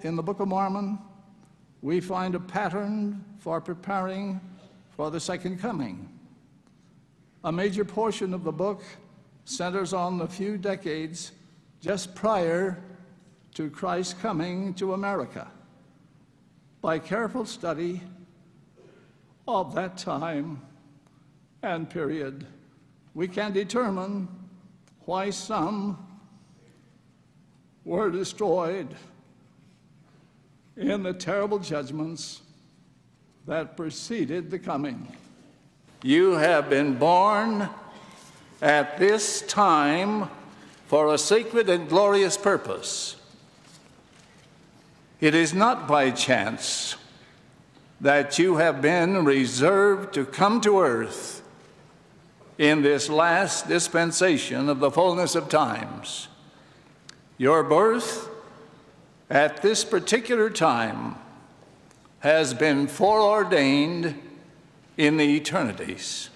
In the Book of Mormon, we find a pattern for preparing for the second coming. A major portion of the book centers on the few decades just prior to Christ's coming to America. By careful study of that time and period, we can determine why some were destroyed in the terrible judgments that preceded the coming. You have been born at this time for a sacred and glorious purpose. It is not by chance that you have been reserved to come to earth in this last dispensation of the fullness of times. Your birth at this particular time has been foreordained in the eternities.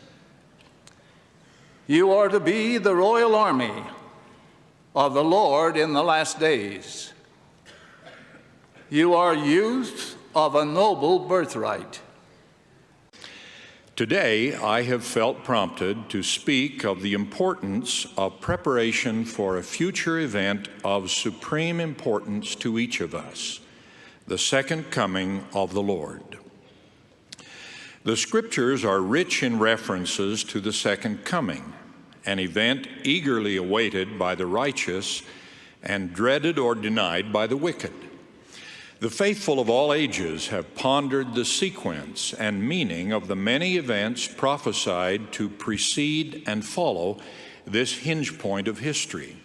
You are to be the royal army of the Lord in the last days. You are youth of a noble birthright. Today, I have felt prompted to speak of the importance of preparation for a future event of supreme importance to each of us, the second coming of the Lord. The Scriptures are rich in references to the second coming, an event eagerly awaited by the righteous and dreaded or denied by the wicked. The faithful of all ages have pondered the sequence and meaning of the many events prophesied to precede and follow this hinge point of history.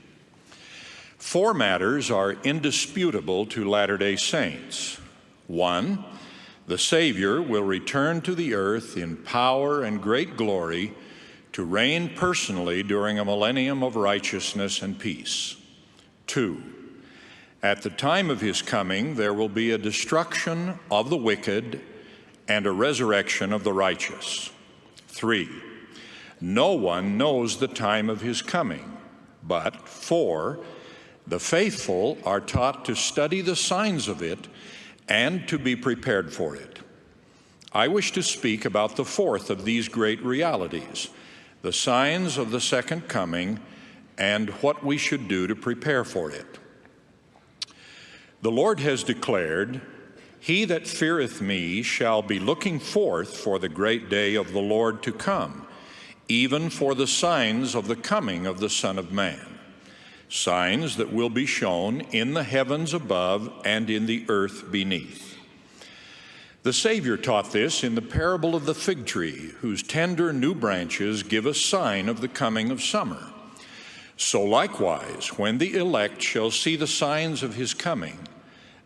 Four matters are indisputable to Latter-day Saints. 1, the Savior will return to the earth in power and great glory to reign personally during a millennium of righteousness and peace. 2, at the time of his coming, there will be a destruction of the wicked and a resurrection of the righteous. 3, no one knows the time of his coming. But 4, the faithful are taught to study the signs of it and to be prepared for it. I wish to speak about the fourth of these great realities, the signs of the second coming and what we should do to prepare for it. The Lord has declared, "He that feareth me shall be looking forth for the great day of the Lord to come, even for the signs of the coming of the Son of Man, signs that will be shown in the heavens above and in the earth beneath." The Savior taught this in the parable of the fig tree, whose tender new branches give a sign of the coming of summer. So likewise, when the elect shall see the signs of his coming,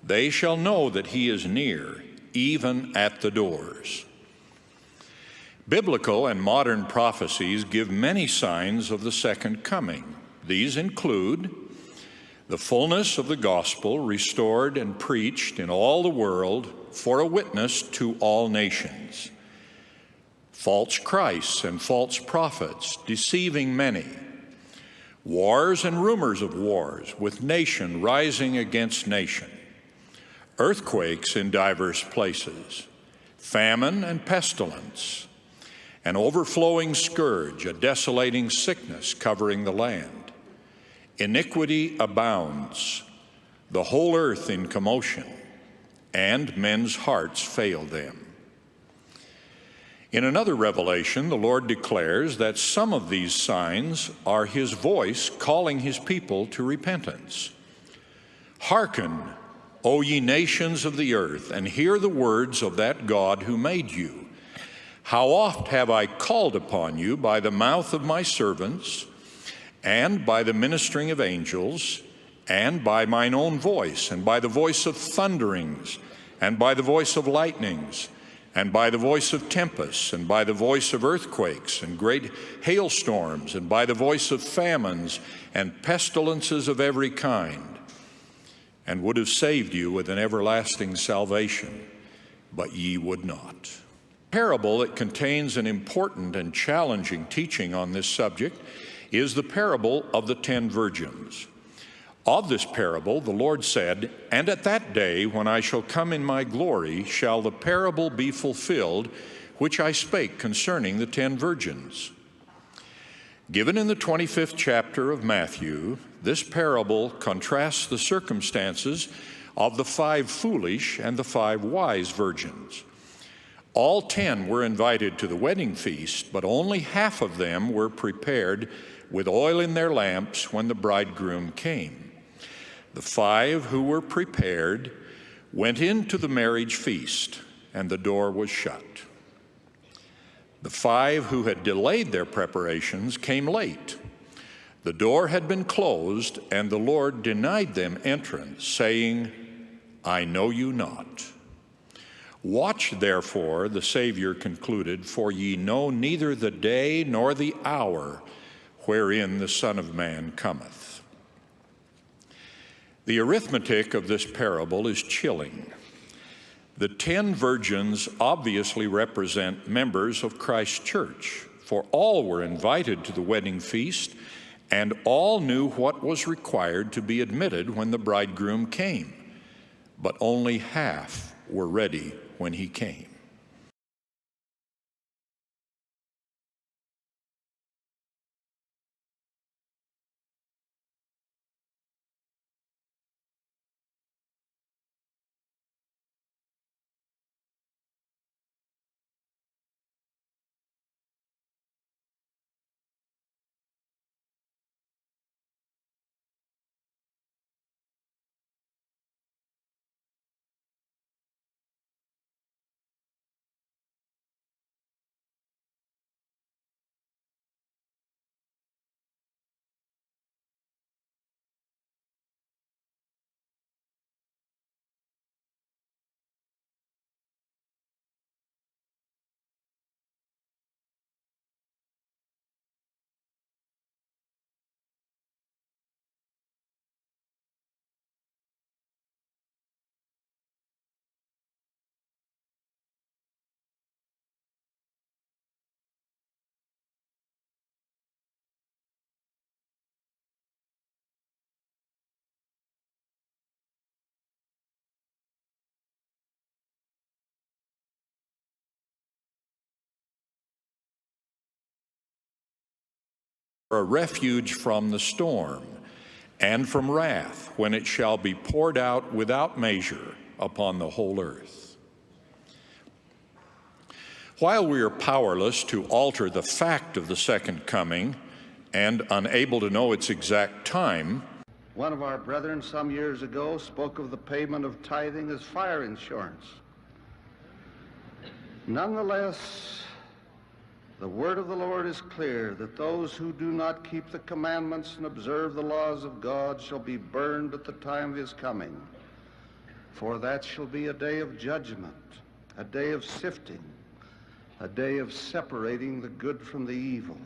they shall know that he is near, even at the doors. Biblical and modern prophecies give many signs of the second coming. These include the fullness of the gospel restored and preached in all the world for a witness to all nations, false Christs and false prophets deceiving many, wars and rumors of wars with nation rising against nation, earthquakes in diverse places, famine and pestilence, an overflowing scourge, a desolating sickness covering the land. Iniquity abounds, the whole earth in commotion, and men's hearts fail them. In another revelation, the Lord declares that some of these signs are his voice calling his people to repentance. Hearken, O ye nations of the earth, and hear the words of that God who made you. How oft have I called upon you by the mouth of my servants, and by the ministering of angels, and by mine own voice, and by the voice of thunderings, and by the voice of lightnings, and by the voice of tempests, and by the voice of earthquakes, and great hailstorms, and by the voice of famines, and pestilences of every kind, and would have saved you with an everlasting salvation, but ye would not. A parable that contains an important and challenging teaching on this subject is the parable of the 10 virgins. Of this parable the Lord said, "And at that day, when I shall come in my glory, shall the parable be fulfilled, which I spake concerning the 10 virgins." Given in the 25th chapter of Matthew, this parable contrasts the circumstances of the 5 foolish and the 5 wise virgins. All 10 were invited to the wedding feast, but only half of them were prepared with oil in their lamps when the bridegroom came. The 5 who were prepared went into the marriage feast, and the door was shut. The 5 who had delayed their preparations came late. The door had been closed, and the Lord denied them entrance, saying, "I know you not." "Watch, therefore," the Savior concluded, "for ye know neither the day nor the hour wherein the Son of Man cometh." The arithmetic of this parable is chilling. The 10 virgins obviously represent members of Christ's church, for all were invited to the wedding feast, and all knew what was required to be admitted when the bridegroom came, but only half were ready when he came. A refuge from the storm and from wrath, when it shall be poured out without measure upon the whole earth. While we are powerless to alter the fact of the second coming and unable to know its exact time, one of our brethren some years ago spoke of the payment of tithing as fire insurance. Nonetheless, the word of the Lord is clear, that those who do not keep the commandments and observe the laws of God shall be burned at the time of his coming. For that shall be a day of judgment, a day of sifting, a day of separating the good from the evil.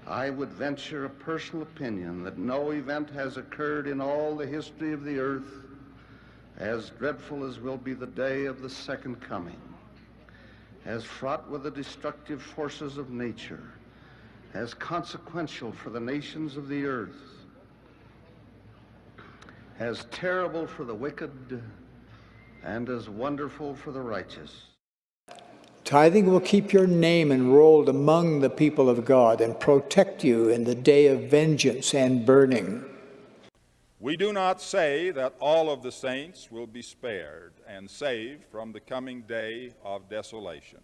I would venture a personal opinion that no event has occurred in all the history of the earth as dreadful as will be the day of the second coming, as fraught with the destructive forces of nature, as consequential for the nations of the earth, as terrible for the wicked, and as wonderful for the righteous. Tithing will keep your name enrolled among the people of God and protect you in the day of vengeance and burning. We do not say that all of the saints will be spared and saved from the coming day of desolation,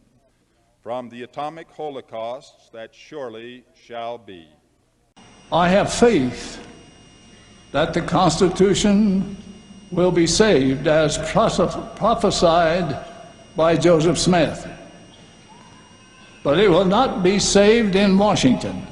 from the atomic holocausts that surely shall be. I have faith that the Constitution will be saved as prophesied by Joseph Smith. But it will not be saved in Washington.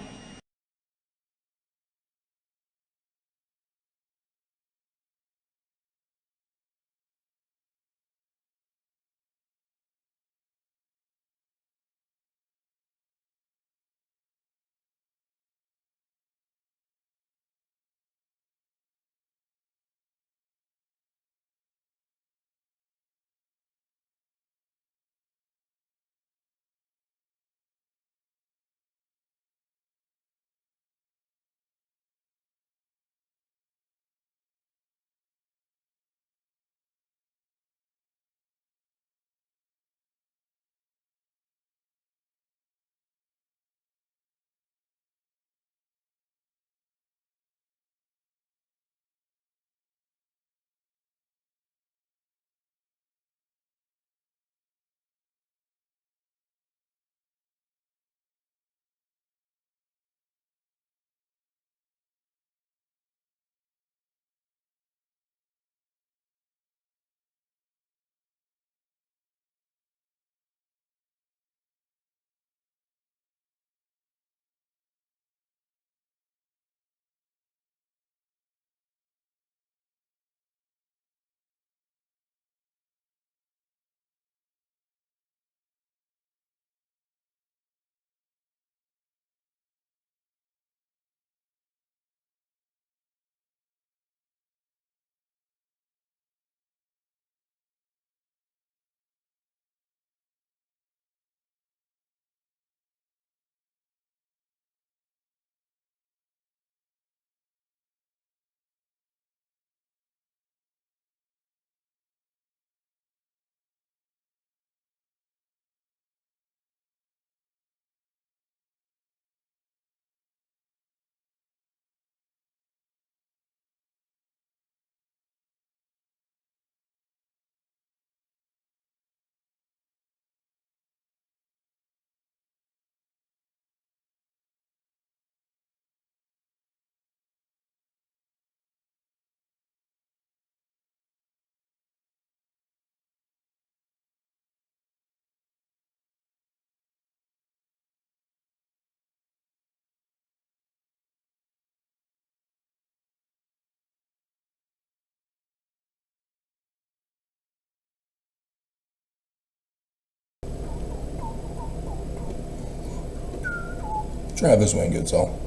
Travis Wingutzel.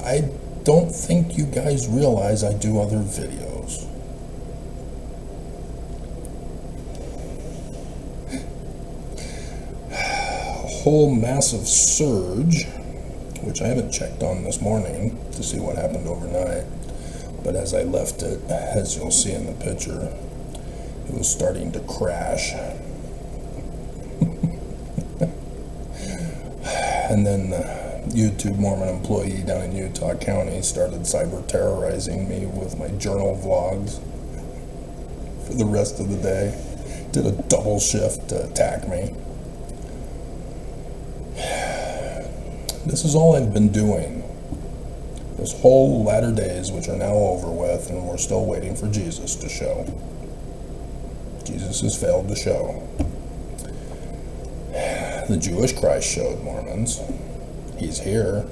I don't think you guys realize I do other videos. A whole massive surge, which I haven't checked on this morning to see what happened overnight, but as I left it, as you'll see in the picture, it was starting to crash. And then YouTube Mormon employee down in Utah County started cyber terrorizing me with my journal vlogs for the rest of the day. Did a double shift to attack me. This is all I've been doing this whole latter days, which are now over with, and we're still waiting for Jesus to show. Jesus has failed to show. The Jewish Christ showed, Mormons. He's here.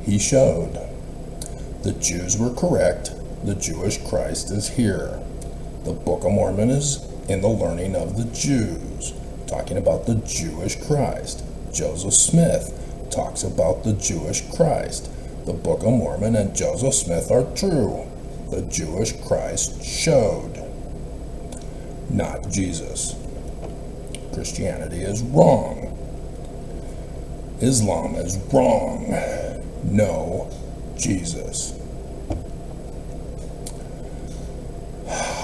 He showed. The Jews were correct. The Jewish Christ is here. The Book of Mormon is in the learning of the Jews, talking about the Jewish Christ. Joseph Smith talks about the Jewish Christ. The Book of Mormon and Joseph Smith are true. The Jewish Christ showed, not Jesus. Christianity is wrong. Islam is wrong. No, Jesus.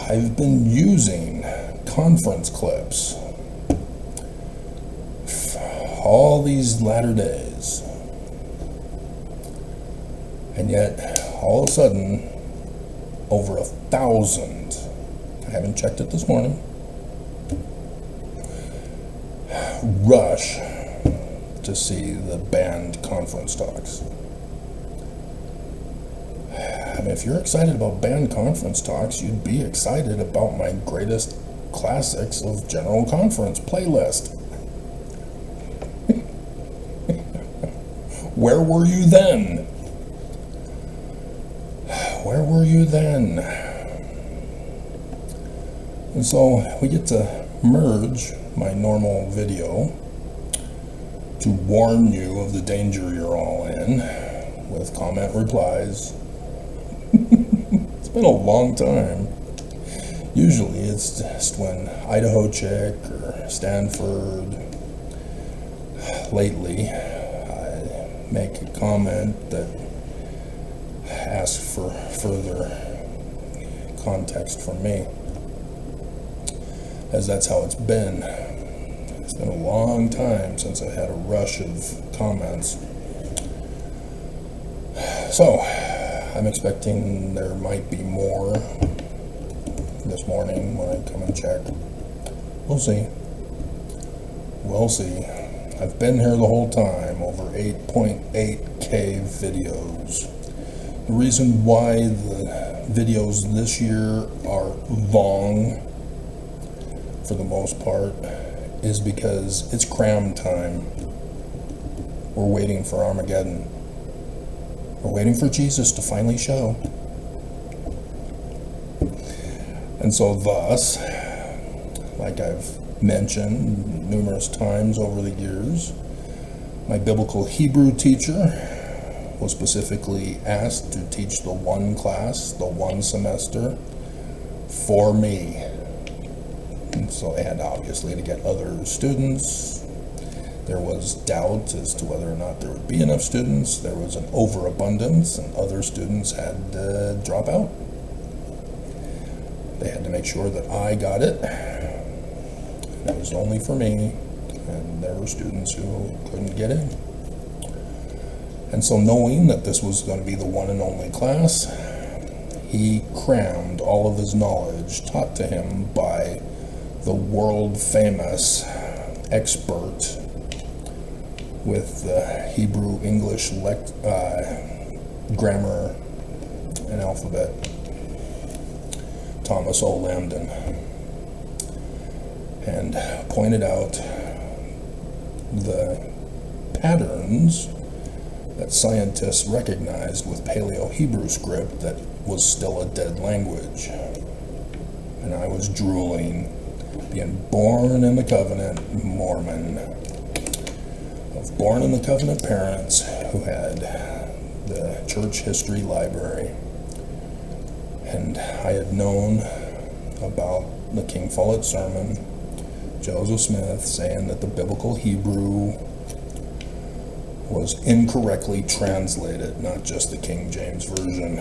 I've been using conference clips all these latter days, and yet all of a sudden over 1,000, I haven't checked it this morning, rush to see the banned conference talks. I mean, if you're excited about banned conference talks, you'd be excited about my greatest classics of General Conference playlist. Where were you then? Where were you then? And so we get to merge my normal video to warn you of the danger you're all in with comment replies. It's been a long time. Usually it's just when Idaho Chick or Stanford. Lately, I make a comment that asks for further context from me, as that's how it's been. It's been a long time since I had a rush of comments. So, I'm expecting there might be more this morning when I come and check. We'll see. We'll see. I've been here the whole time, over 8.8K videos. The reason why the videos this year are long, for the most part, is because it's cram time. We're waiting for Armageddon. We're waiting for Jesus to finally show. And so thus, like I've mentioned numerous times over the years, my biblical Hebrew teacher was specifically asked to teach the one class, the one semester, for me. And so they had obviously to get other students. There was doubt as to whether or not there would be enough students. There was an overabundance, and other students had to drop out. They had to make sure that I got it. It was only for me, and there were students who couldn't get in. And so knowing that this was going to be the one and only class, he crammed all of his knowledge taught to him by the world-famous expert with the Hebrew English grammar and alphabet, Thomas O. Lambden, and pointed out the patterns that scientists recognized with Paleo-Hebrew script that was still a dead language. And I was drooling being born in the covenant Mormon, of born in the covenant parents who had the church history library. And I had known about the King Follett sermon, Joseph Smith saying that the biblical Hebrew was incorrectly translated, not just the King James Version.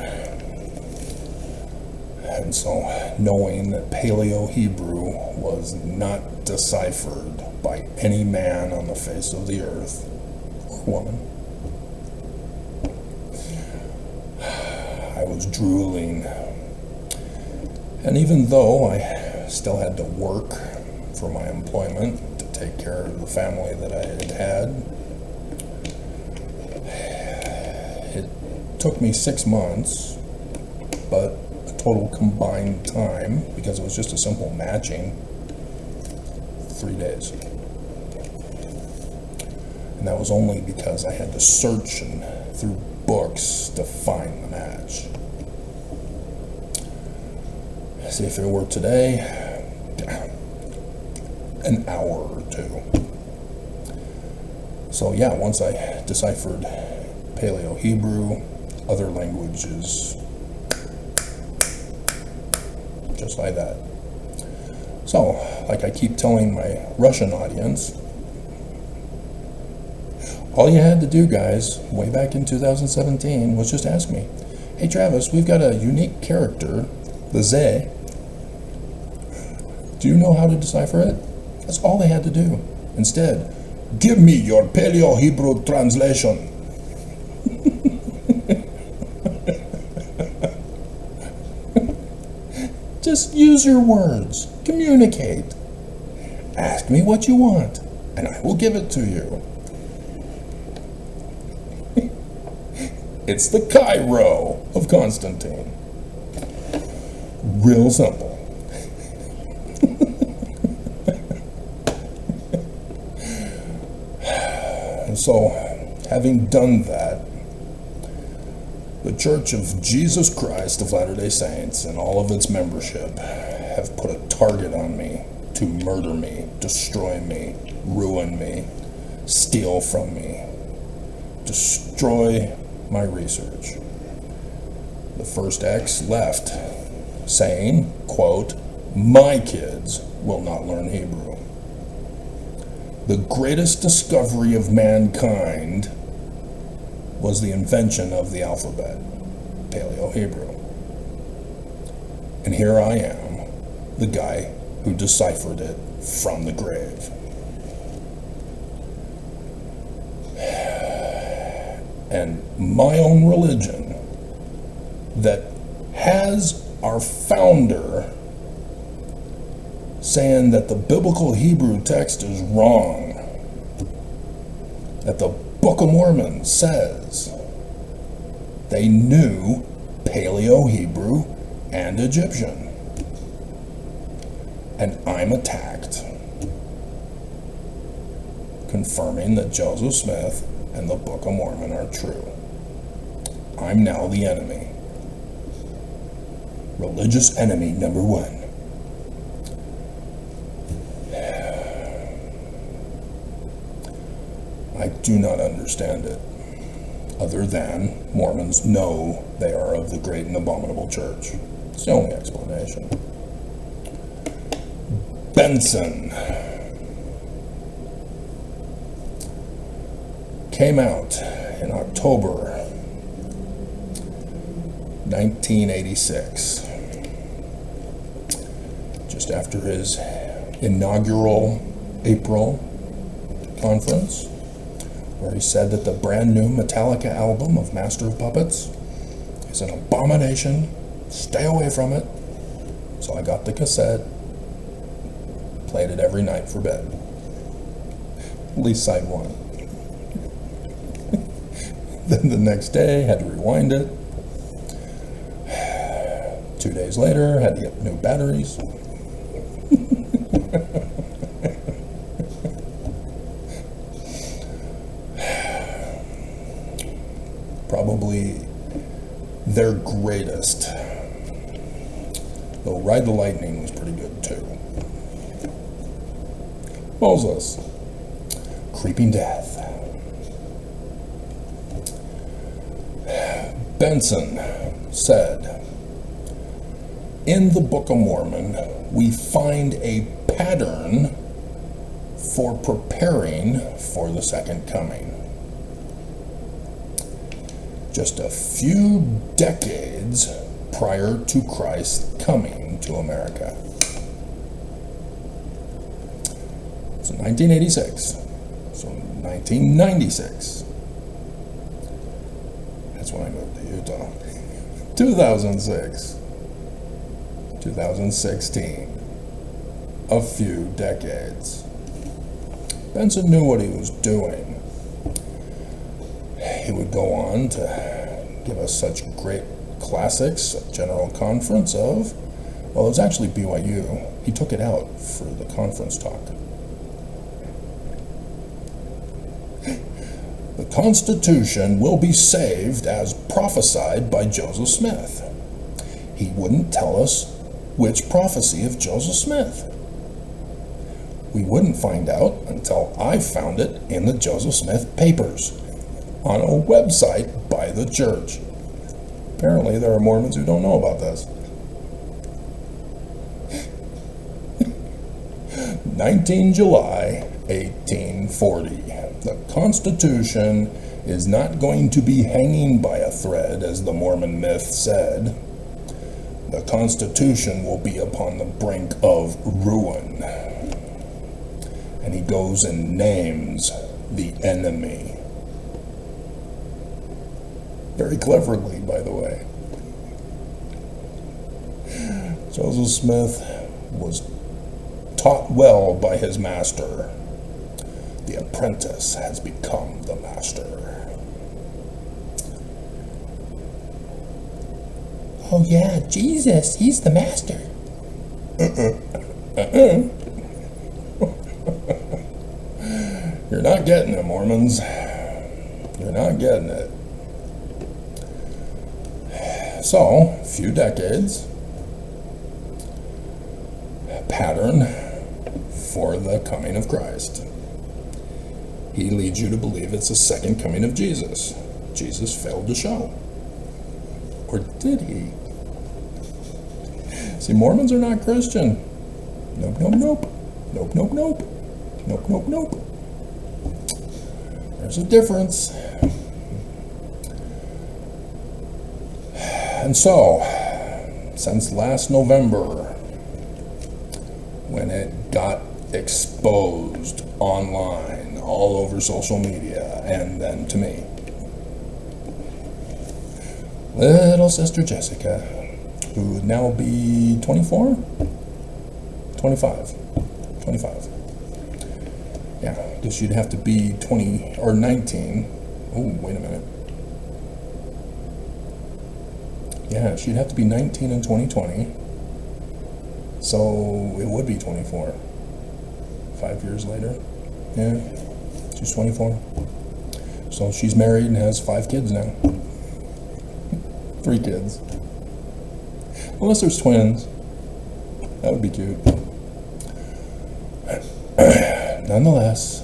And so, knowing that Paleo-Hebrew was not deciphered by any man on the face of the earth, or woman, I was drooling. And even though I still had to work for my employment to take care of the family that I had had, it took me 6 months, but a total combined time, because it was just a simple matching, 3 days. And that was only because I had to search and through books to find the match. See, if it were today, an hour or two. So yeah, once I deciphered Paleo-Hebrew, other languages, just like that. So, like I keep telling my Russian audience, all you had to do, guys, way back in 2017, was just ask me, hey Travis, we've got a unique character, the Z. Do you know how to decipher it? That's all they had to do. Instead, give me your Paleo-Hebrew translation. Just use your words. Communicate. Ask me what you want, and I will give it to you. It's the Cairo of Constantine. Real simple. And so, having done that, the Church of Jesus Christ of Latter-day Saints and all of its membership have put a target on me to murder me, destroy me, ruin me, steal from me, destroy my research. The first X left saying, quote, my kids will not learn Hebrew. The greatest discovery of mankind was the invention of the alphabet, Paleo-Hebrew. And here I am, the guy who deciphered it from the grave. And my own religion that has our founder saying that the biblical Hebrew text is wrong, that the Book of Mormon says they knew Paleo-Hebrew and Egyptian. And I'm attacked, confirming that Joseph Smith and the Book of Mormon are true. I'm now the enemy. Religious enemy number one. I do not understand it, other than Mormons know they are of the great and abominable church. It's the only explanation. Benson came out in October 1986, just after his inaugural April conference, where he said that the brand new Metallica album of Master of Puppets is an abomination, stay away from it. So I got the cassette, played it every night for bed, at least side one. Then the next day, had to rewind it. 2 days later, had to get new batteries. Probably their greatest. Though Ride the Lightning was pretty good too. Moses. Creeping death. Benson said, in the Book of Mormon, we find a pattern for preparing for the second coming. Just a few decades prior to Christ coming to America. So 1986, so 1996. That's when I moved to Utah. 2006, 2016, a few decades. Benson knew what he was doing. He would go on to give us such great classics, a general conference of, well, it was actually BYU. He took it out for the conference talk. The Constitution will be saved as prophesied by Joseph Smith. He wouldn't tell us which prophecy of Joseph Smith. We wouldn't find out until I found it in the Joseph Smith papers on a website by the church. Apparently there are Mormons who don't know about this. 19 July 1840. The Constitution is not going to be hanging by a thread, as the Mormon myth said. The Constitution will be upon the brink of ruin. And he goes and names the enemy. Very cleverly, by the way. Joseph Smith was taught well by his master. The apprentice has become the master. Oh yeah, Jesus, he's the master. You're not getting it, Mormons. You're not getting it. So, a few decades, pattern for the coming of Christ. He leads you to believe it's the second coming of Jesus. Jesus failed to show. Or did he? See, Mormons are not Christian. Nope, nope, nope. Nope, nope, nope. Nope, nope, nope. There's a difference. And so, since last November, when it got exposed online, all over social media, and then to me, little sister Jessica, who would now be 24? 25. Yeah, because she'd have to be 20 or 19. Oh, wait a minute. Yeah, she'd have to be 19 in 2020. So it would be 24. 5 years later. Yeah, she's 24. So she's married and has 5 kids now. 3 kids. Unless there's twins. That would be cute. Nonetheless,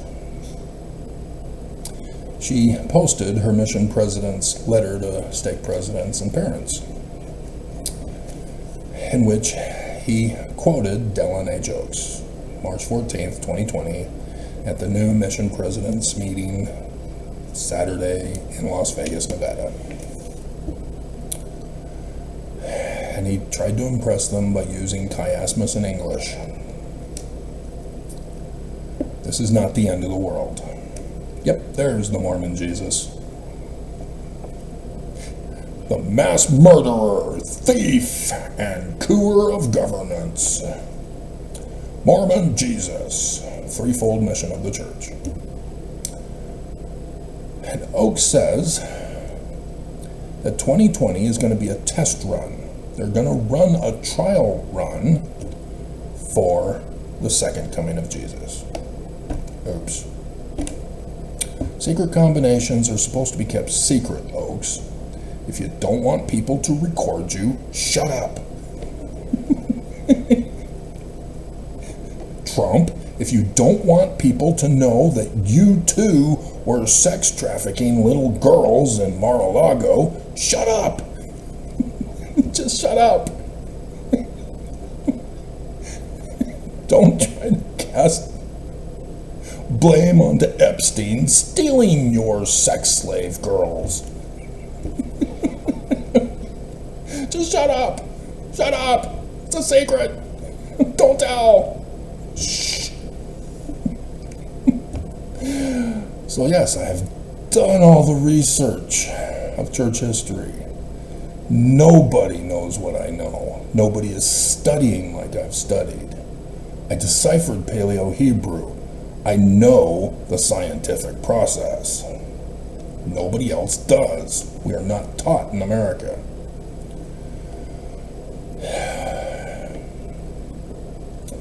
she posted her mission president's letter to stake presidents and parents, in which he quoted Dallin A. Jokes, March 14th, 2020, at the new mission presidents meeting Saturday in Las Vegas, Nevada. And he tried to impress them by using chiasmus in English. This is not the end of the world. Yep, there's the Mormon Jesus. The mass murderer, thief, and cooer of governance. Mormon Jesus, threefold mission of the church. And Oak says that 2020 is going to be a test run. They're going to run a trial run for the second coming of Jesus. Oops. Secret combinations are supposed to be kept secret, Oaks. If you don't want people to record you, shut up. Trump If you don't want people to know that you too were sex trafficking little girls in Mar-a-Lago, shut up. Just shut up. Don't try to cast blame onto Epstein stealing your sex slave girls. Just shut up. Shut up. It's a secret. Don't tell. Shh. So yes, I have done all the research of church history. Nobody knows what I know. Nobody is studying like I've studied. I deciphered Paleo-Hebrew. I know the scientific process. Nobody else does. We are not taught in America.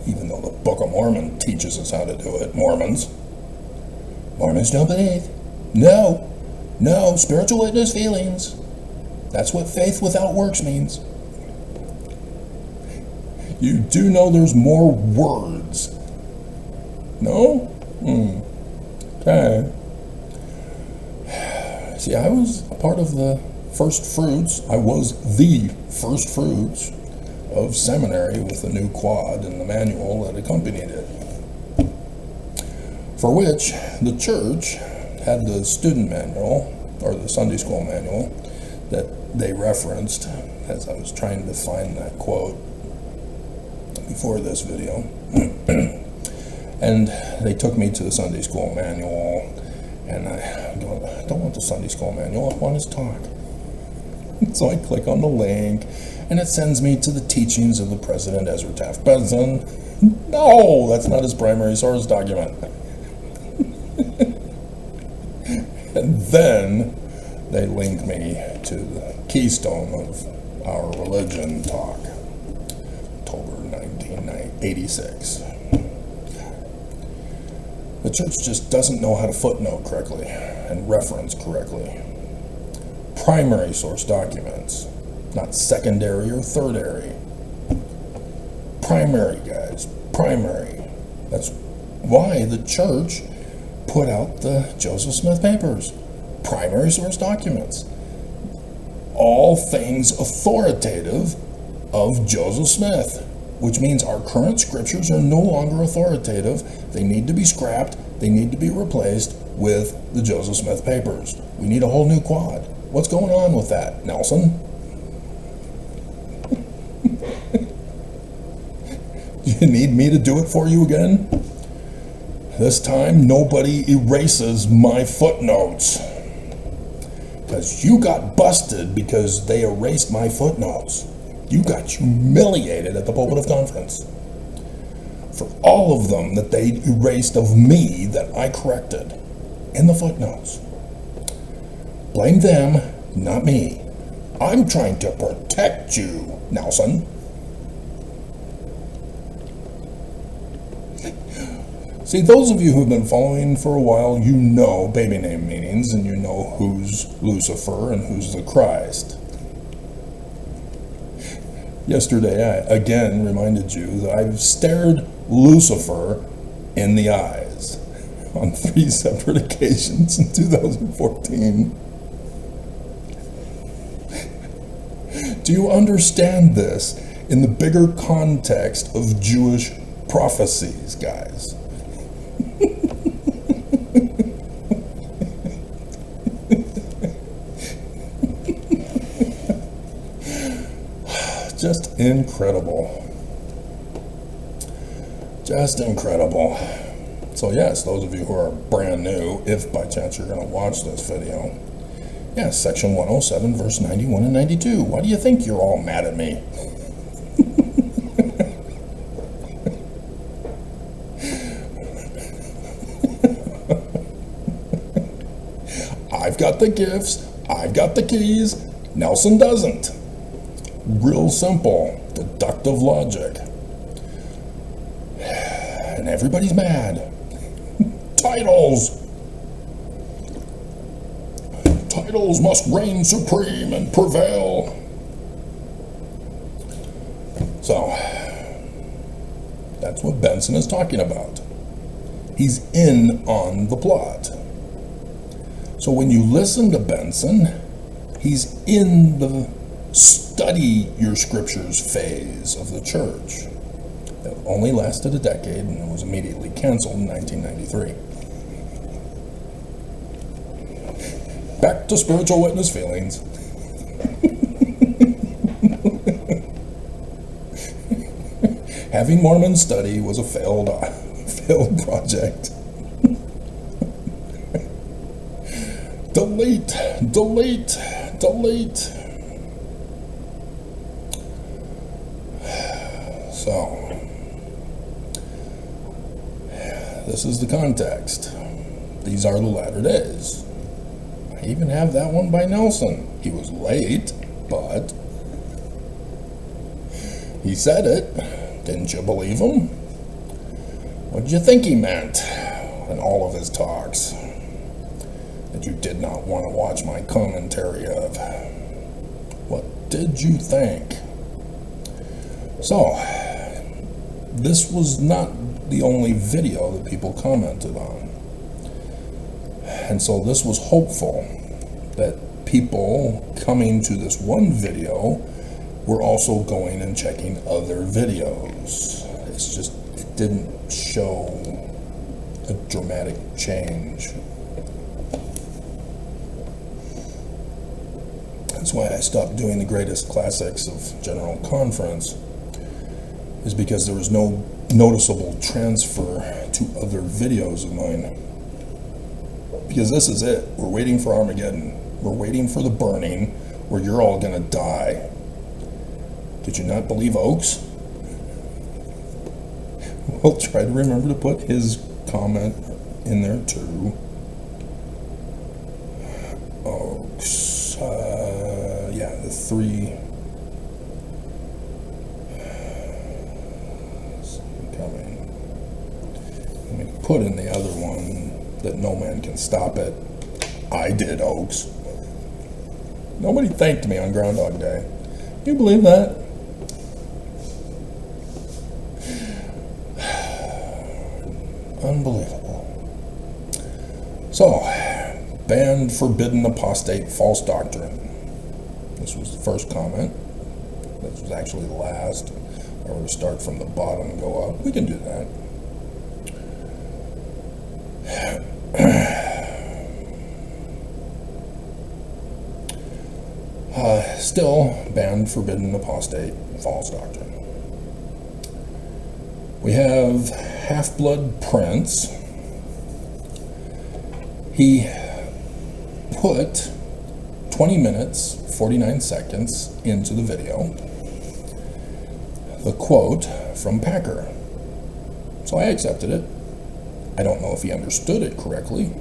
Even though the Book of Mormon teaches us how to do it. Mormons don't believe. No, spiritual witness feelings. That's what faith without works means. You do know there's more words. No? Okay. See, I was a part of the first fruits. I was the first fruits of seminary with the new quad and the manual that accompanied it. For which the church had the student manual, or the Sunday school manual, that they referenced as I was trying to find that quote before this video. And they took me to the Sunday school manual, and I don't want the Sunday school manual, I want his talk. So I click on the link, and it sends me to the teachings of the President Ezra Taft Benson. No, that's not his primary source document. And then they link me to the keystone of our religion talk, October 1986. The church just doesn't know how to footnote correctly and reference correctly. Primary source documents, not secondary or tertiary. Primary, guys, primary. That's why the church put out the Joseph Smith papers. Primary source documents. All things authoritative of Joseph Smith, which means our current scriptures are no longer authoritative. They need to be scrapped. They need to be replaced with the Joseph Smith papers. We need a whole new quad. What's going on with that, Nelson? You need me to do it for you again? This time, nobody erases my footnotes. Because you got busted because they erased my footnotes. You got humiliated at the Pulpit of Conference for all of them that they erased of me that I corrected in the footnotes. Blame them, not me. I'm trying to protect you, Nelson. See, those of you who've been following for a while, you know baby name meanings, and you know who's Lucifer and who's the Christ. Yesterday, I again reminded you that I've stared Lucifer in the eyes on 3 separate occasions in 2014. Do you understand this in the bigger context of Jewish prophecies, guys? Just incredible. Just incredible. So yes, those of you who are brand new, if by chance you're going to watch this video, yes, section 107, verse 91 and 92. Why do you think you're all mad at me? I've got the gifts, I've got the keys, Nelson doesn't. Real simple, deductive logic. And everybody's mad. Titles must reign supreme and prevail. So, that's what Benson is talking about. He's in on the plot. So when you listen to Benson, he's in the study your scriptures phase of the church. It only lasted a decade and it was immediately canceled in 1993. Back to spiritual witness feelings. Having Mormons study was a failed project. Delete. So, this is the context. These are the latter days. I even have that one by Nelson. He was late, but he said it. Didn't you believe him? What did you think he meant in all of his talks? That you did not want to watch my commentary of. What did you think? So, this was not the only video that people commented on. And so this was hopeful that people coming to this one video were also going and checking other videos. It's just, it didn't show a dramatic change. That's why I stopped doing the greatest classics of General Conference, is because there was no noticeable transfer to other videos of mine. Because this is it. We're waiting for Armageddon. We're waiting for the burning where you're all gonna die. Did you not believe Oaks? We'll try to remember to put his comment in there too. Oaks, yeah, the three coming. Let me put in the other one that no man can stop it. I did, Oaks. Nobody thanked me on Groundhog Day. You believe that? Unbelievable. So, banned, forbidden, apostate, false doctrine. This was the first comment. This was actually the last. Or we start from the bottom and go up. We can do that. Still banned, forbidden, apostate, false doctrine. We have Half-Blood Prince. He put 20 minutes, 49 seconds into the video. The quote from Packer. So I accepted it. I don't know if he understood it correctly,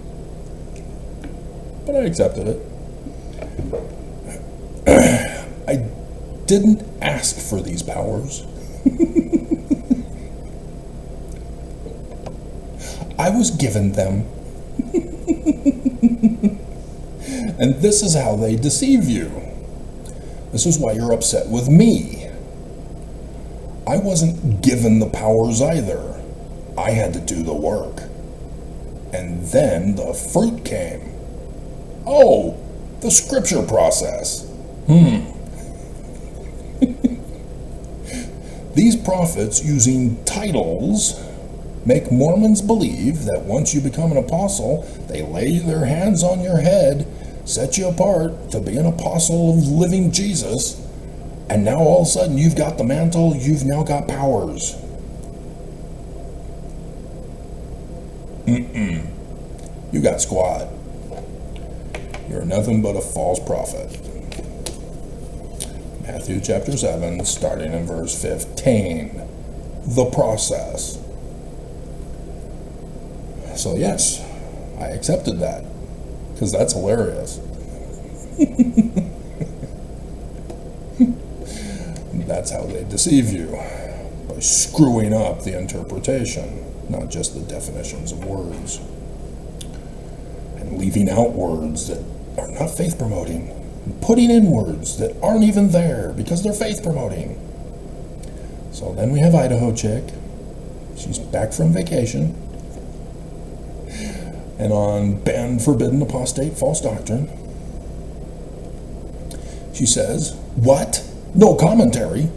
but I accepted it. I didn't ask for these powers. I was given them. And this is how they deceive you. This is why you're upset with me. I wasn't given the powers either. I had to do the work. And then the fruit came. Oh, the scripture process. These prophets using titles make Mormons believe that once you become an apostle, they lay their hands on your head, set you apart to be an apostle of living Jesus, and now all of a sudden you've got the mantle, you've now got powers. You got squat. You're nothing but a false prophet. Matthew chapter 7, starting in verse 15. The process. So yes, I accepted that, because that's hilarious. That's how they deceive you, by screwing up the interpretation, not just the definitions of words, and leaving out words that are not faith-promoting, putting in words that aren't even there because they're faith-promoting. So then we have Idaho chick. She's back from vacation. and on banned, forbidden, apostate, false doctrine. She says, what? No commentary?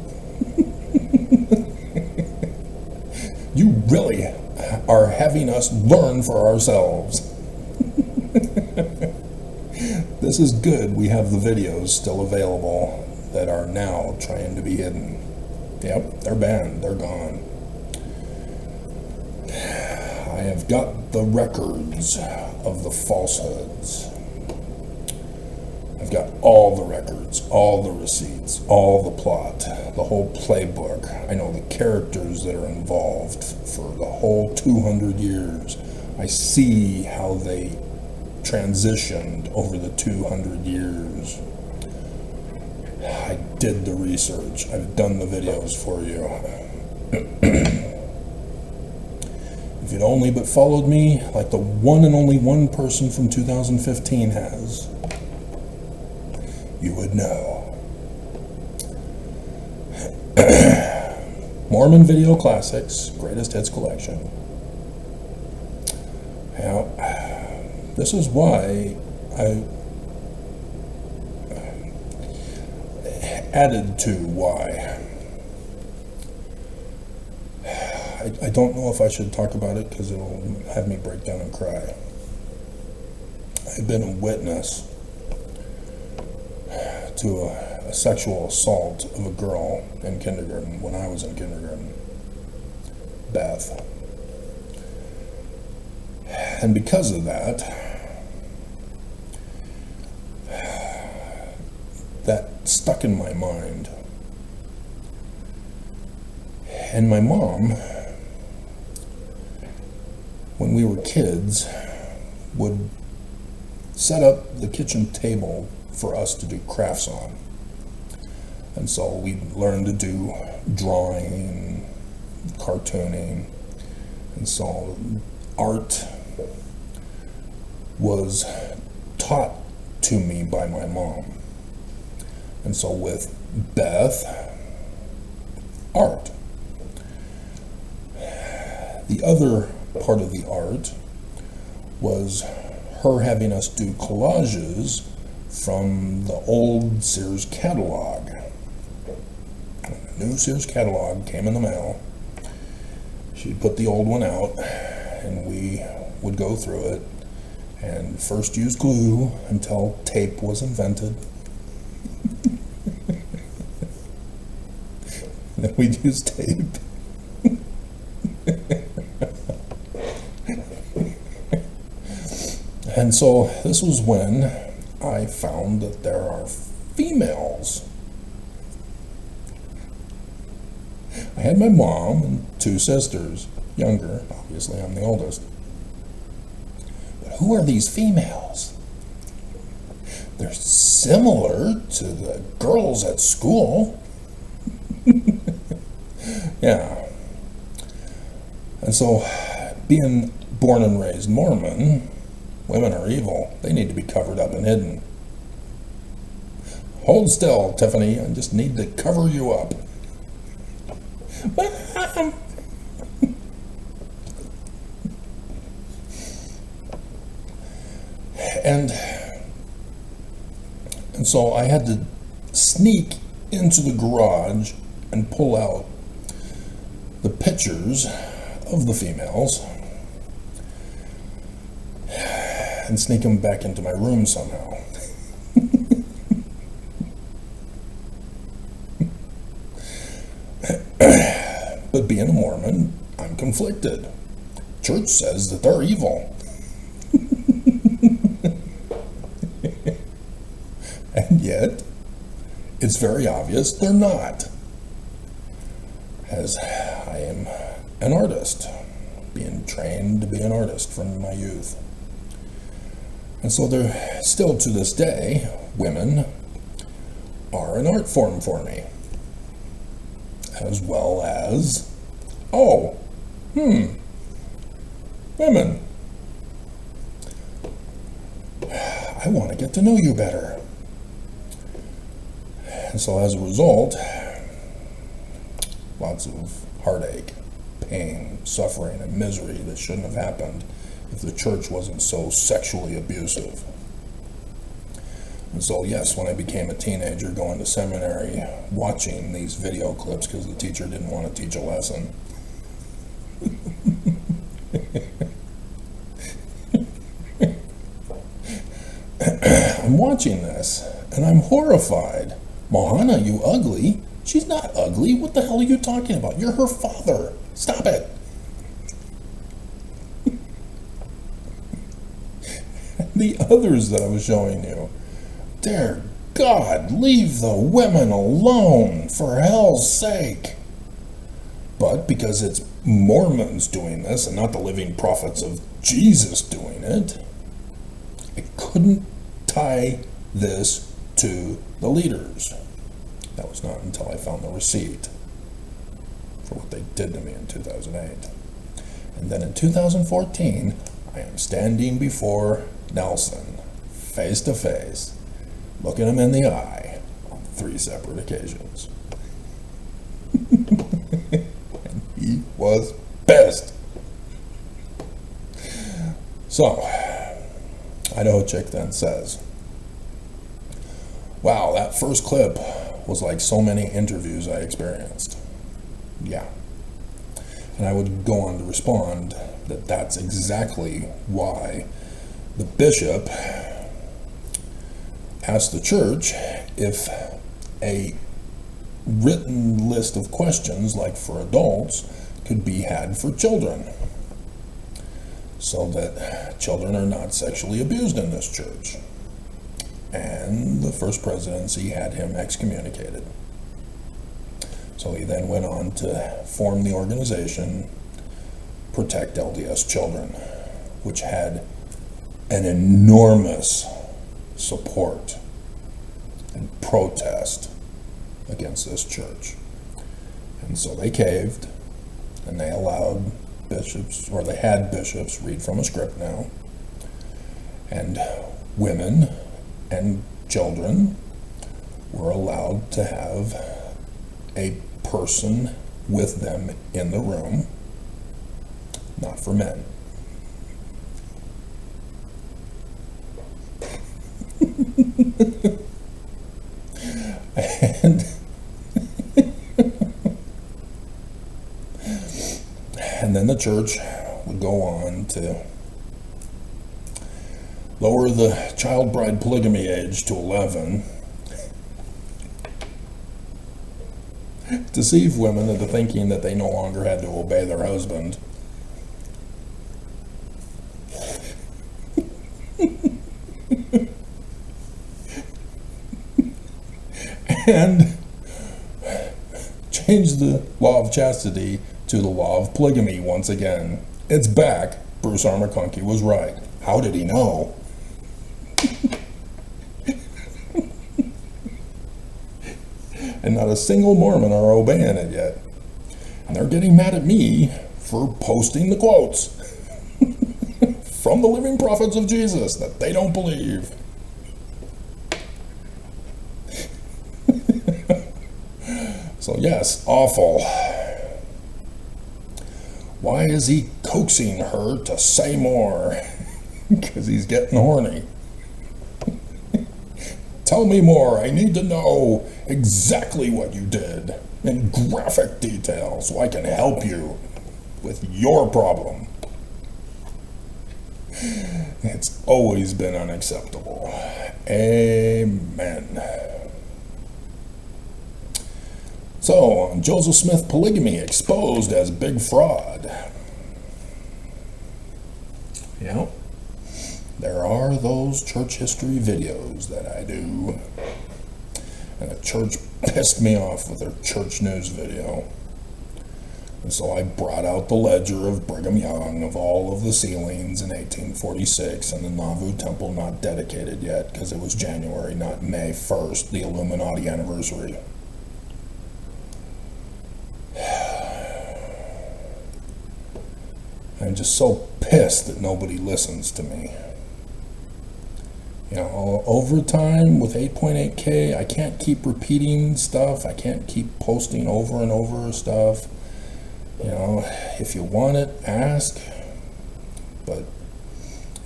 You really are having us learn for ourselves. This is good. We have the videos still available that are now trying to be hidden. Yep, they're banned. They're gone. I have got the records of the falsehoods. I've got all the records, all the receipts, all the plot, the whole playbook. I know the characters that are involved for the whole 200 years. I see how they transitioned over the 200 years. I did the research. I've done the videos for you. If you'd only but followed me like the one and only one person from 2015 has, you would know. Mormon Video Classics, Greatest Hits Collection. Now, this is why I added to why. I don't know if I should talk about it because it'll have me break down and cry. I've been a witness to a sexual assault of a girl in kindergarten when I was in kindergarten, Beth. And because of that, that stuck in my mind. And my mom, when we were kids, would set up the kitchen table for us to do crafts on. And so we learned to do drawing, cartooning, and so art was taught to me by my mom. And so with Beth, art. The other part of the art was her having us do collages from the old Sears catalog. When the new Sears catalog came in the mail, she'd put the old one out and we would go through it and first use glue until tape was invented. Then we'd use tape. And so this was when I found that there are females. I had my mom and two sisters, younger, obviously I'm the oldest. But who are these females? They're similar to the girls at school. Yeah. And so, being born and raised Mormon, women are evil. They need to be covered up and hidden. Hold still, Tiffany. I just need to cover you up. And so I had to sneak into the garage and pull out the pictures of the females and sneak them back into my room somehow. But being a Mormon, I'm conflicted. Church says that they're evil. And yet, it's very obvious they're not. As I am an artist, being trained to be an artist from my youth. And so there still to this day, women are an art form for me. As well as, women. I want to get to know you better. And so as a result, lots of heartache, pain, suffering, and misery that shouldn't have happened if the church wasn't so sexually abusive. And so, yes, when I became a teenager going to seminary, watching these video clips because the teacher didn't want to teach a lesson. I'm watching this, and I'm horrified. Mohana, you ugly. She's not ugly. What the hell are you talking about? You're her father. Stop it. The others that I was showing you, dear God, leave the women alone, for hell's sake. But because it's Mormons doing this and not the living prophets of Jesus doing it, I couldn't tie this to the leaders. That was not until I found the receipt for what they did to me in 2008. And then in 2014, I am standing before Nelson, face to face, looking him in the eye on 3 separate occasions. And he was pissed. So, Idaho Chick then says, wow, that first clip was like so many interviews I experienced. Yeah. And I would go on to respond that that's exactly why the bishop asked the church if a written list of questions, like for adults, could be had for children, so that children are not sexually abused in this church. And the first presidency had him excommunicated. So he then went on to form the organization Protect LDS Children, which had an enormous support and protest against this church. And so they caved, and they allowed bishops, or they had bishops read from a script now, and women and children were allowed to have a person with them in the room, not for men. And then the church would go on to lower the child bride polygamy age to 11, deceive women into thinking that they no longer had to obey their husband, and change the law of chastity to the law of polygamy once again. It's back. Bruce R. McConkie was right. How did he know? And not a single Mormon are obeying it yet. And they're getting mad at me for posting the quotes from the living prophets of Jesus that they don't believe. So yes, awful. Why is he coaxing her to say more? Because he's getting horny. Tell me more. I need to know exactly what you did in graphic detail so I can help you with your problem. It's always been unacceptable. Amen. So, Joseph Smith polygamy exposed as big fraud. Yeah, there are those church history videos that I do. And the church pissed me off with their church news video. And so I brought out the ledger of Brigham Young of all of the sealings in 1846 and the Nauvoo Temple not dedicated yet because it was January, not May 1st, the Illuminati anniversary. I'm just so pissed that nobody listens to me. You know, over time with 8.8K, I can't keep repeating stuff. I can't keep posting over and over stuff. You know, if you want it, ask. But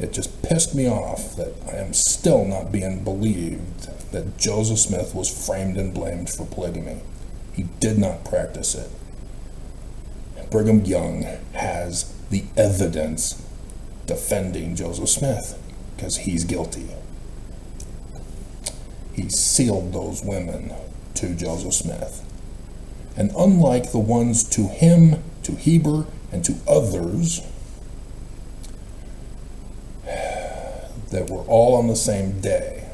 It just pissed me off that I am still not being believed that Joseph Smith was framed and blamed for polygamy. He did not practice it. Brigham Young has the evidence defending Joseph Smith because he's guilty. He sealed those women to Joseph Smith. And unlike the ones to him, to Heber, and to others that were all on the same day,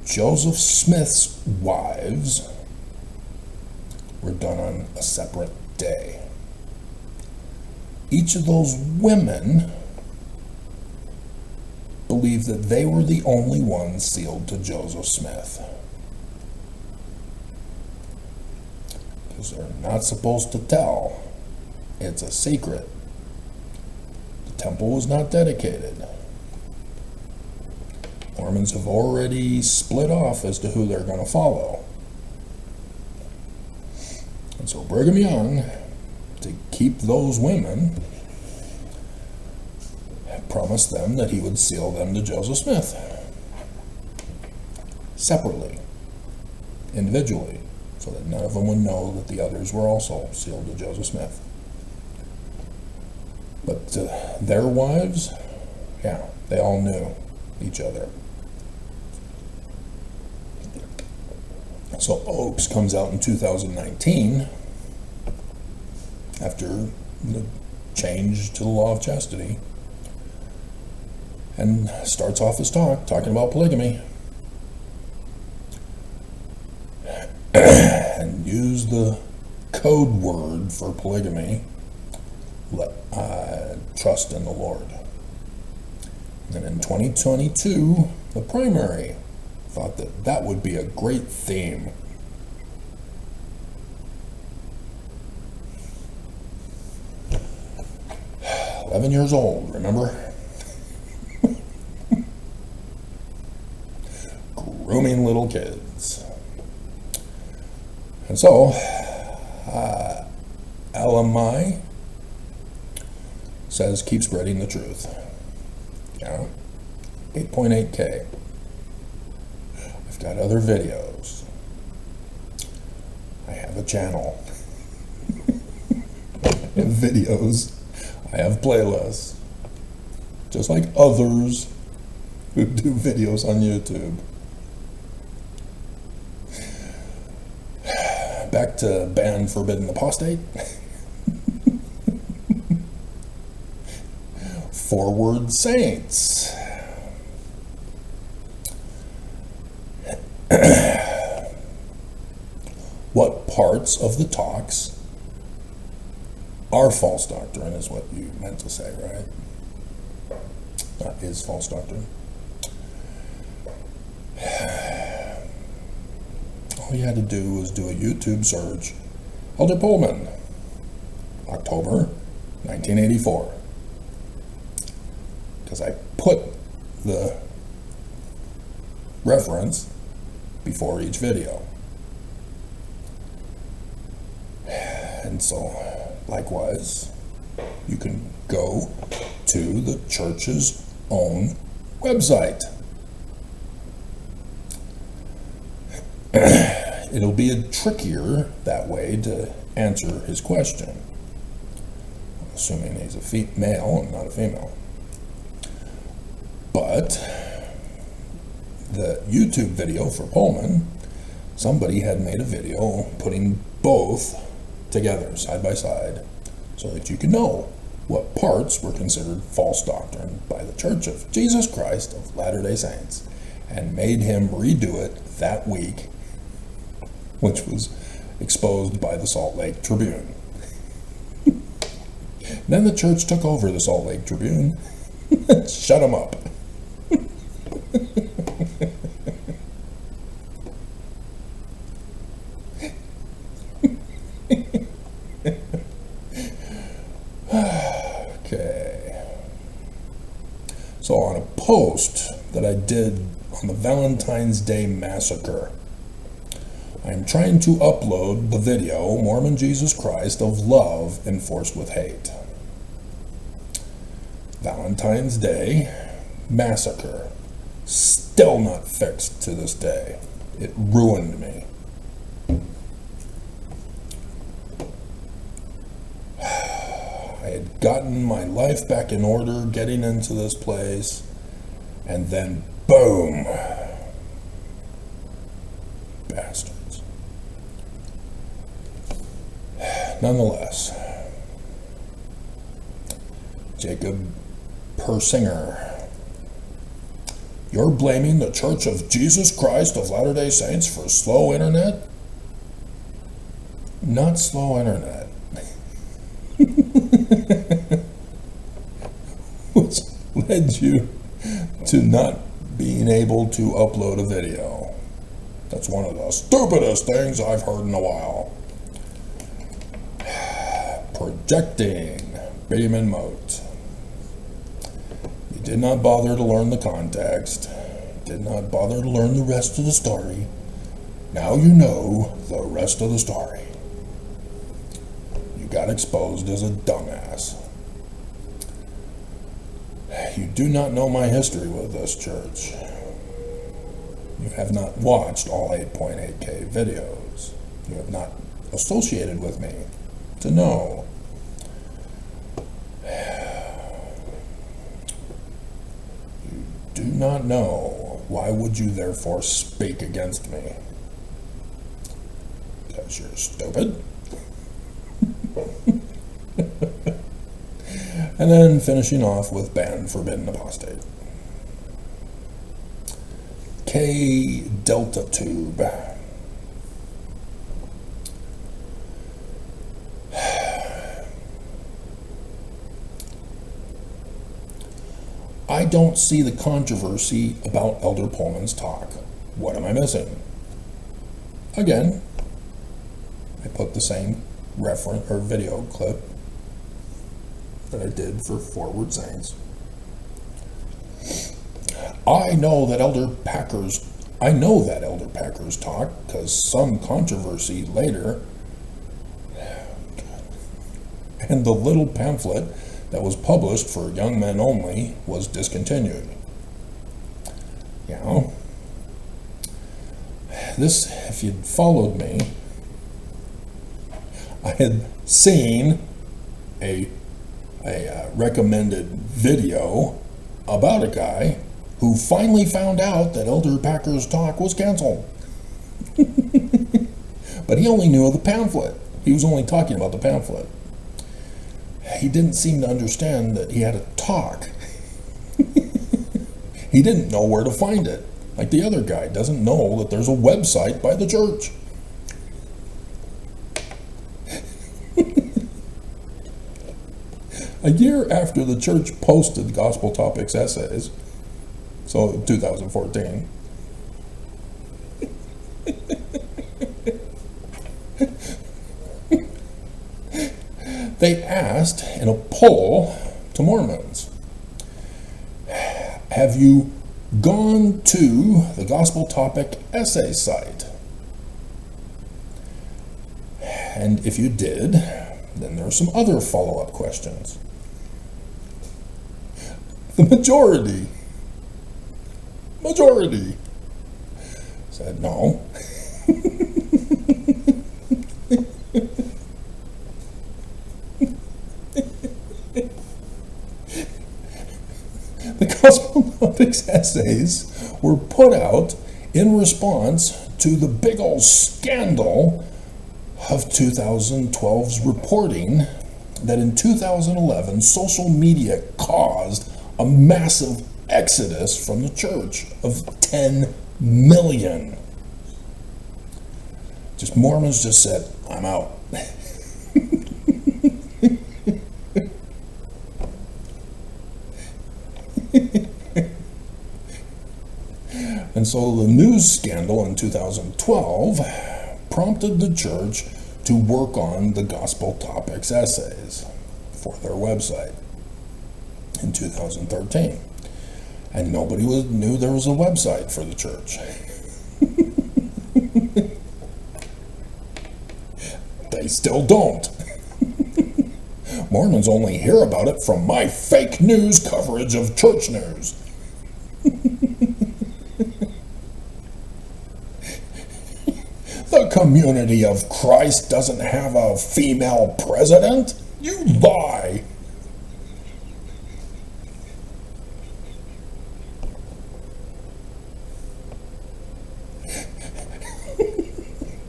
Joseph Smith's wives were done on a separate day. Each of those women believed that they were the only ones sealed to Joseph Smith. Because they're not supposed to tell. It's a secret. The temple was not dedicated. Mormons have already split off as to who they're going to follow. And so Brigham Young, to keep those women, promised them that he would seal them to Joseph Smith. Separately, individually, so that none of them would know that the others were also sealed to Joseph Smith. But their wives, yeah, they all knew each other. So Oakes comes out in 2019 after the change to the law of chastity and starts off his talk talking about polygamy and used the code word for polygamy, trust in the Lord. And in 2022, the primary thought that that would be a great theme. "11 years old, remember? Grooming little kids." And so, LMI says keep spreading the truth. Yeah, 8.8K. I've got other videos. I have a channel. I have videos. I have playlists. Just like others who do videos on YouTube. Back to ban forbidden apostate. Forward saints. What parts of the talks are false doctrine is what you meant to say, right? Not is false doctrine. All you had to do was do a YouTube search. Elder Pullman, October 1984. Because I put the reference before each video. And so, likewise, you can go to the church's own website. It'll be trickier that way to answer his question, assuming he's a male and not a female. But the YouTube video for Pullman, somebody had made a video putting both together side by side so that you could know what parts were considered false doctrine by the Church of Jesus Christ of Latter-day Saints, and made him redo it that week, which was exposed by the Salt Lake Tribune. Then the church took over the Salt Lake Tribune and shut him up. Okay. So on a post that I did on the Valentine's Day Massacre, I am trying to upload the video, Mormon Jesus Christ of Love Enforced with Hate. Valentine's Day massacre. Still not fixed to this day. It ruined me. I had gotten my life back in order, getting into this place, and then boom. Bastards. Nonetheless, Jacob Persinger. You're blaming the Church of Jesus Christ of Latter-day Saints for slow internet? Not slow internet. Which led you to not being able to upload a video. That's one of the stupidest things I've heard in a while. Projecting. Benjamin Moat. You did not bother to learn the context. Did not bother to learn the rest of the story. Now you know the rest of the story. You got exposed as a dumbass. You do not know my history with this church. You have not watched all 8.8K videos. You have not associated with me to know. You do not know. Why would you therefore speak against me? Because you're stupid. And then finishing off with banned, forbidden, apostate. K Delta Tube. I don't see the controversy about Elder Pullman's talk. What am I missing? Again, I put the same reference or video clip that I did for Forward Saints. I know that Elder Packer's talk, because some controversy later, and the little pamphlet that was published for young men only was discontinued. You know, this, if you'd followed me, I had seen a recommended video about a guy who finally found out that Elder Packer's talk was canceled. But he only knew of the pamphlet. He was only talking about the pamphlet. He didn't seem to understand that he had a talk. He didn't know where to find it. Like the other guy doesn't know that there's a website by the church. A year after the church posted Gospel Topics essays, so 2014, they asked in a poll to Mormons, have you gone to the Gospel Topic essay site? And if you did, then there are some other follow-up questions. The majority said no. The Gospel Topics essays were put out in response to the big old scandal of 2012's reporting that in 2011 social media caused a massive exodus from the church of 10 million. Mormons just said, I'm out. And so the news scandal in 2012 prompted the church to work on the Gospel Topics essays for their website in 2013. And nobody knew there was a website for the church. They still don't. Mormons only hear about it from my fake news coverage of church news. The Community of Christ doesn't have a female president? You lie!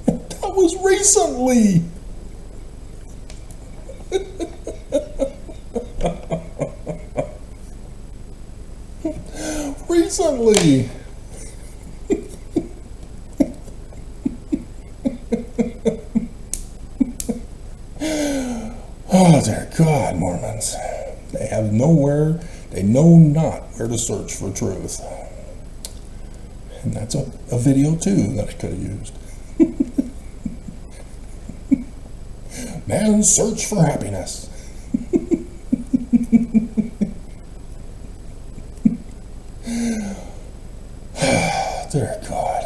That was recently! Recently! Oh, dear God, Mormons. They know not where to search for truth. And that's a video, too, that I could have used. Man's search for happiness. Dear God.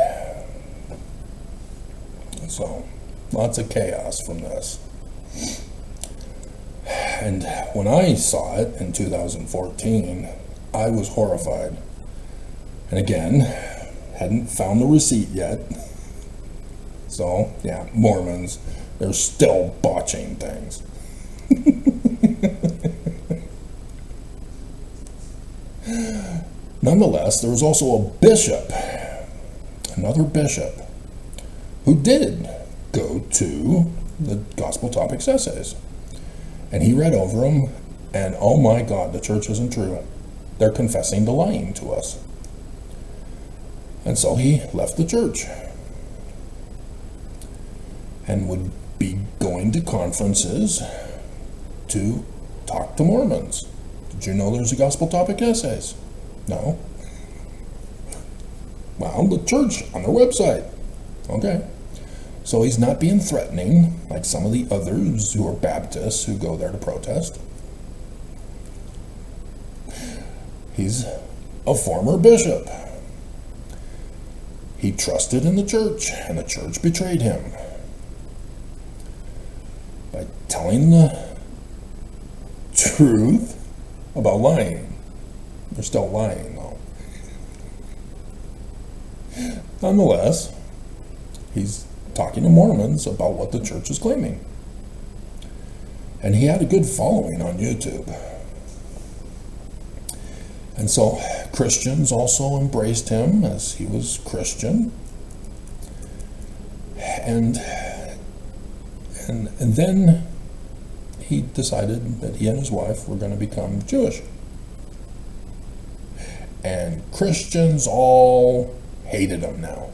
So, lots of chaos from this. And when I saw it in 2014, I was horrified. And again, hadn't found the receipt yet. So, yeah, Mormons, they're still botching things. Nonetheless, there was also a bishop, another bishop, who did go to the Gospel Topics essays. And he read over them, and oh my God, the church isn't true. They're confessing to lying to us. And so he left the church and would be going to conferences to talk to Mormons. Did you know there's a Gospel Topic essays? No? Well, the church on their website. Okay. So he's not being threatening like some of the others who are Baptists who go there to protest. He's a former bishop. He trusted in the church, and the church betrayed him by telling the truth about lying. They're still lying, though. Nonetheless, he's talking to Mormons about what the church is claiming. And he had a good following on YouTube. And so Christians also embraced him as he was Christian. And then he decided that he and his wife were going to become Jewish. And Christians all hated him now.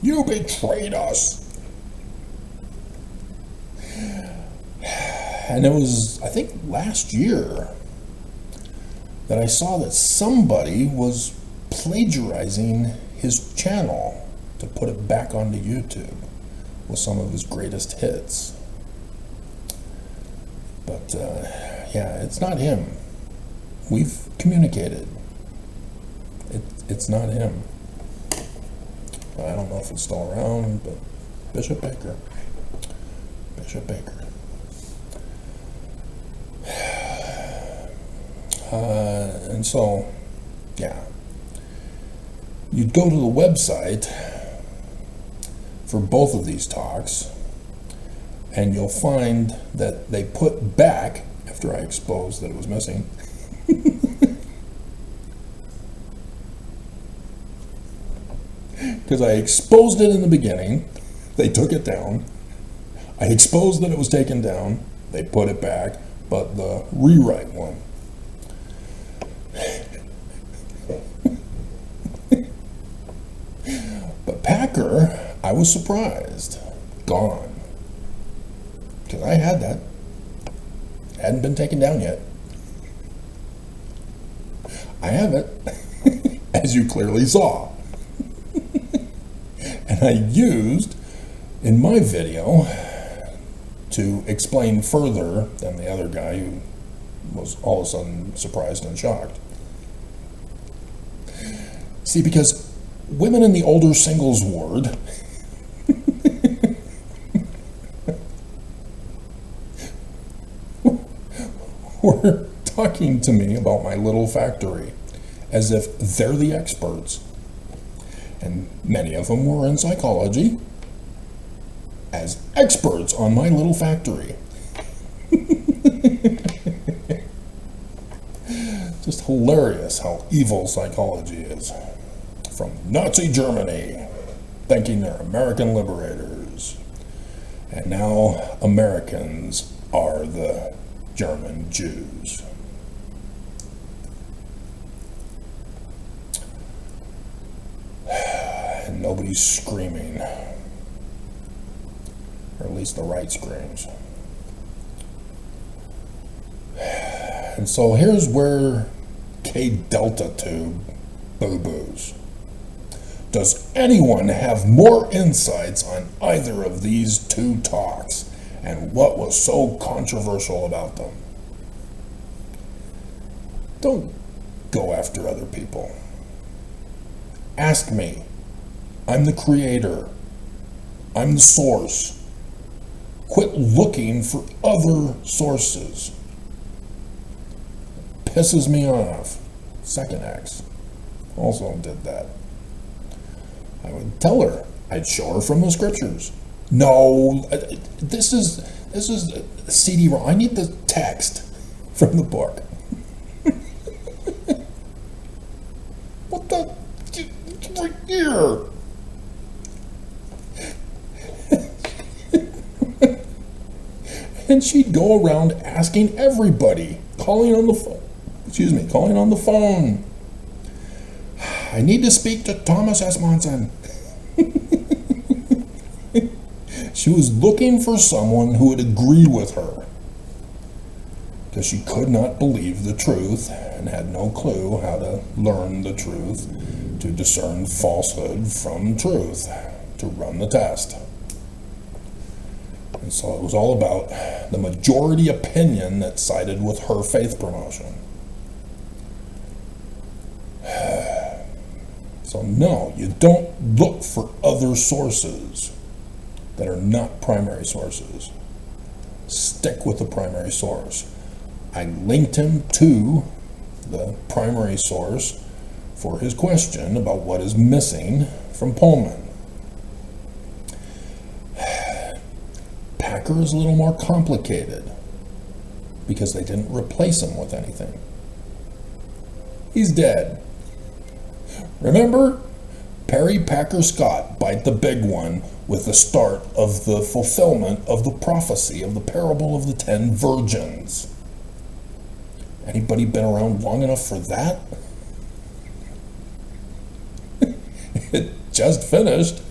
You betrayed us. And it was, I think, last year that I saw that somebody was plagiarizing his channel to put it back onto YouTube with some of his greatest hits. But, yeah, it's not him. We've communicated. It's not him. I don't know if it's still around, but Bishop Baker. Bishop Baker. And so, yeah. You'd go to the website for both of these talks, and you'll find that they put back, after I exposed that it was missing, because I exposed it in the beginning, they took it down. I exposed that it was taken down, they put it back, but the rewrite one. But Packer, I was surprised, gone. Because I had that. Hadn't been taken down yet. I have it, as you clearly saw. And I used in my video to explain further than the other guy who was all of a sudden surprised and shocked. See, because women in the older singles ward were talking to me about my little factory as if they're the experts. And many of them were in psychology as experts on my little factory. Just hilarious how evil psychology is. From Nazi Germany, thinking they're American liberators. And now Americans are the German Jews. And nobody's screaming. Or at least the right screams. And so here's where K Delta Tube boo-boos. Does anyone have more insights on either of these two talks and what was so controversial about them? Don't go after other people. Ask me. I'm the creator. I'm the source. Quit looking for other sources. Pisses me off. Second X also did that. I would tell her, I'd show her from the scriptures. No, this is a CD-ROM. I need the text from the book. What the? It's right here. And she'd go around asking everybody, calling on the phone. I need to speak to Thomas S. Monson. She was looking for someone who would agree with her, because she could not believe the truth and had no clue how to learn the truth, to discern falsehood from truth, to run the test. And so it was all about the majority opinion that sided with her faith promotion. So no, you don't look for other sources that are not primary sources. Stick with the primary source. I linked him to the primary source for his question about what is missing from Pullman. Packer is a little more complicated because they didn't replace him with anything. He's dead. Remember? Perry Packer Scott bite the big one with the start of the fulfillment of the prophecy of the parable of the 10 virgins. Anybody been around long enough for that? It just finished.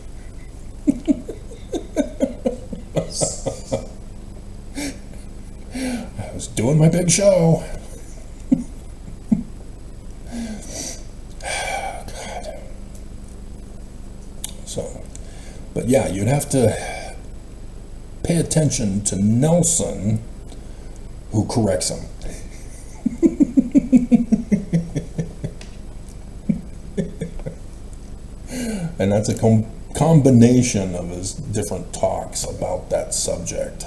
I was doing my big show. God. So, but yeah, you'd have to pay attention to Nelson, who corrects him. And that's a combination of his different talks about that subject.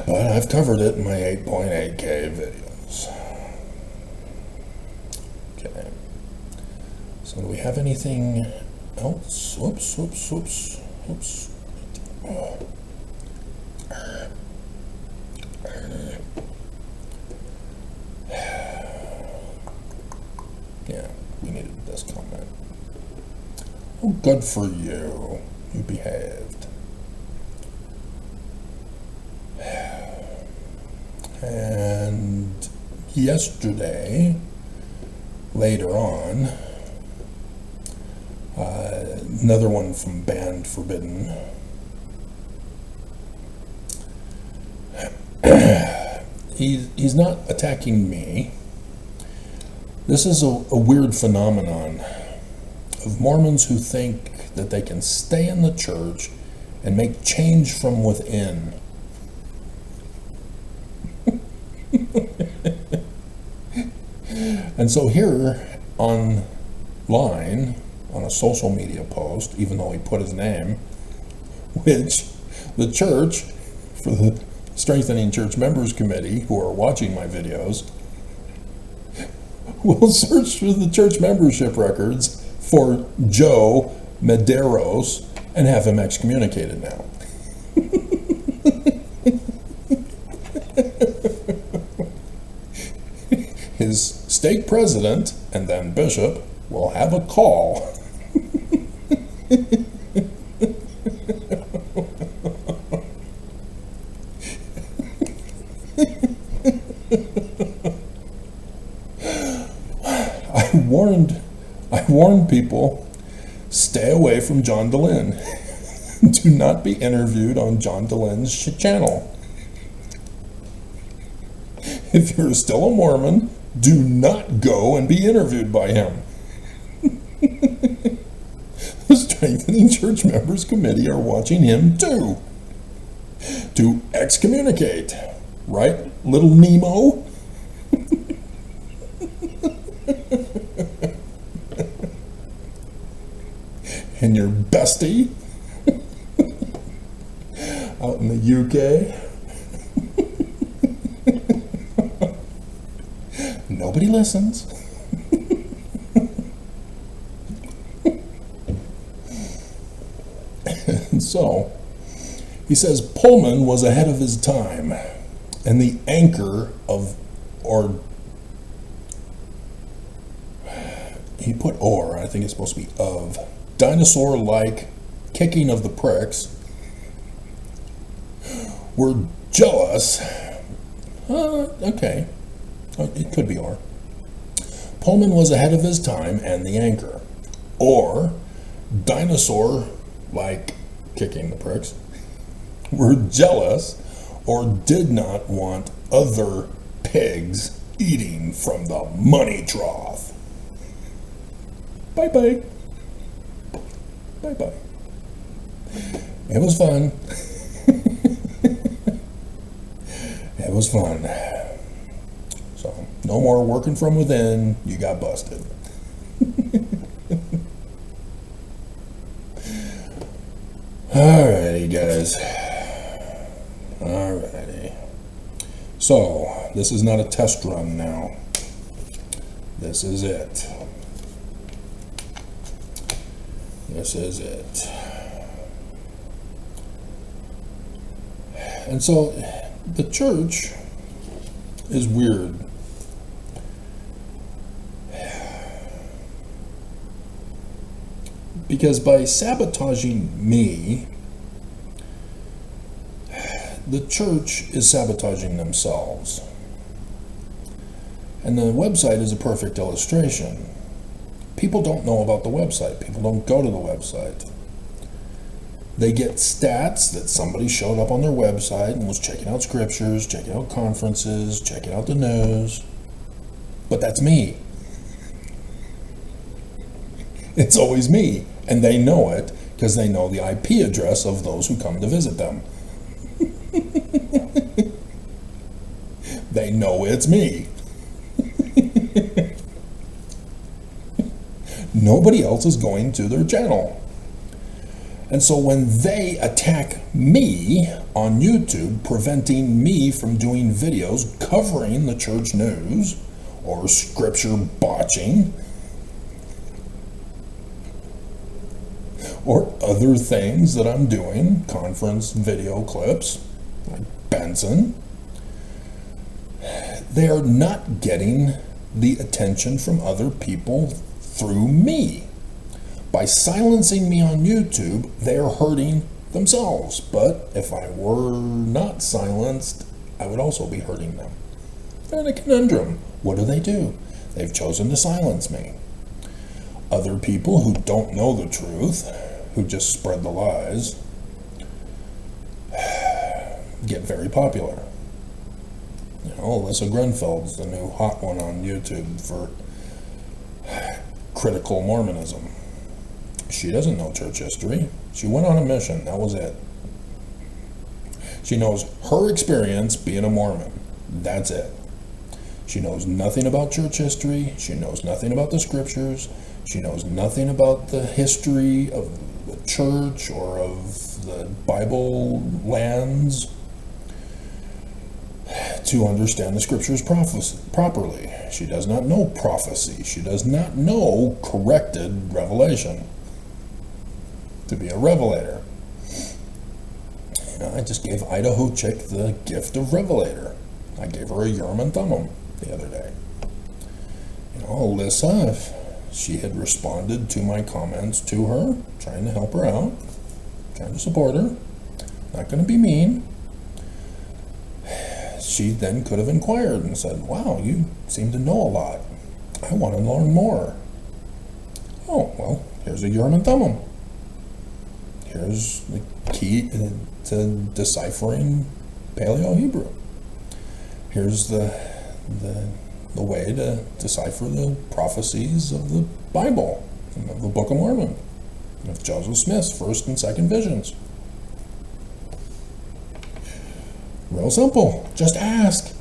But I've covered it in my 8.8K videos. Okay. So do we have anything else? Whoops. Yeah, we needed this comment. Oh, good for you. You behaved. And yesterday, later on, another one from Band Forbidden. He's not attacking me. This is a weird phenomenon of Mormons who think that they can stay in the church and make change from within. And so here online, on a social media post, even though he put his name, which the church, for the Strengthening Church Members Committee, who are watching my videos, will search through the church membership records for Joe Medeiros and have him excommunicated now. His stake president and then bishop will have a call. I warned people, stay away from John DeLynn. Do not be interviewed on John DeLynn's channel. If you're still a Mormon, do not go and be interviewed by him. The Strengthening Church Members Committee are watching him too, to excommunicate. Right, little Nemo? And your bestie out in the UK? Nobody listens. And so, he says Pullman was ahead of his time, and the anchor of, or, he put or, I think it's supposed to be of, dinosaur-like kicking of the pricks, were jealous. Okay. It could be or. Pullman was ahead of his time and the anchor. Or, dinosaur-like kicking the pricks, were jealous or did not want other pigs eating from the money trough. Bye-bye. Bye-bye. It was fun. It was fun. So, no more working from within. You got busted. Alrighty, guys. Alrighty. So, this is not a test run now. This is it. This is it. And so, the church is weird. Because by sabotaging me, the church is sabotaging themselves. And the website is a perfect illustration. People don't know about the website. People don't go to the website. They get stats that somebody showed up on their website and was checking out scriptures, checking out conferences, checking out the news. But that's me. It's always me. And they know it because they know the IP address of those who come to visit them. They know it's me. Nobody else is going to their channel. And so when they attack me on YouTube, preventing me from doing videos covering the church news or scripture botching or other things that I'm doing, conference video clips, like Benson, they are not getting the attention from other people through me. By silencing me on YouTube, they are hurting themselves. But if I were not silenced, I would also be hurting them. They're in a conundrum. What do? They've chosen to silence me. Other people who don't know the truth, who just spread the lies, get very popular. You know, Alyssa Grenfeld's the new hot one on YouTube for critical Mormonism. She doesn't know church history. She went on a mission. That was it. She knows her experience being a Mormon. That's it. She knows nothing about church history. She knows nothing about the scriptures. She knows nothing about the history of the church or of the Bible lands. to understand the scriptures properly. She does not know prophecy. She does not know corrected revelation to be a revelator. I just gave Idaho Chick the gift of revelator. I gave her a Urim and Thummim the other day. Alyssa, if she had responded to my comments to her, trying to help her out, trying to support her, not going to be mean, she then could have inquired and said, wow, you seem to know a lot. I want to learn more. Oh, well, here's a Urim and Thummim. Here's the key to deciphering Paleo-Hebrew. Here's the way to decipher the prophecies of the Bible, of the Book of Mormon, of Joseph Smith's first and second visions. Real simple. Just ask.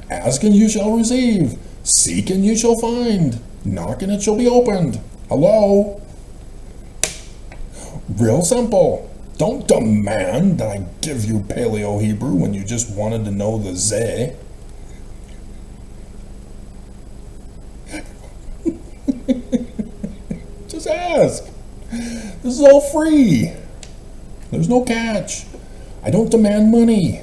Ask and you shall receive. Seek and you shall find. Knock and it shall be opened. Hello? Real simple. Don't demand that I give you Paleo-Hebrew when you just wanted to know the Zeh. Just ask. This is all free. There's no catch. I don't demand money.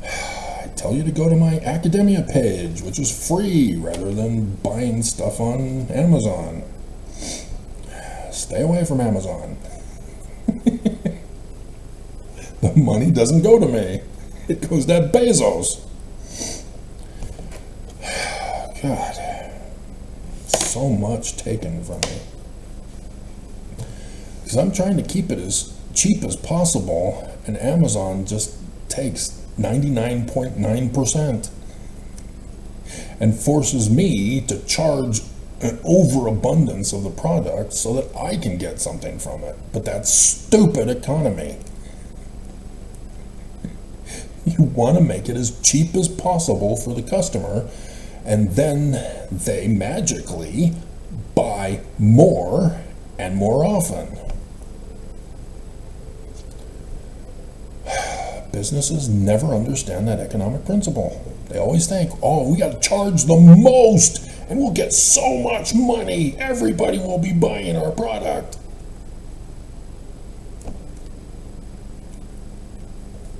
I tell you to go to my academia page, which is free, rather than buying stuff on Amazon. Stay away from Amazon. The money doesn't go to me. It goes to Bezos. God. So much taken from me. Because I'm trying to keep it as cheap as possible, and Amazon just takes 99.9% and forces me to charge an overabundance of the product so that I can get something from it. But that stupid economy. You want to make it as cheap as possible for the customer, and then they magically buy more and more often. Businesses never understand that economic principle. They always think, oh, we got to charge the most and we'll get so much money. Everybody will be buying our product.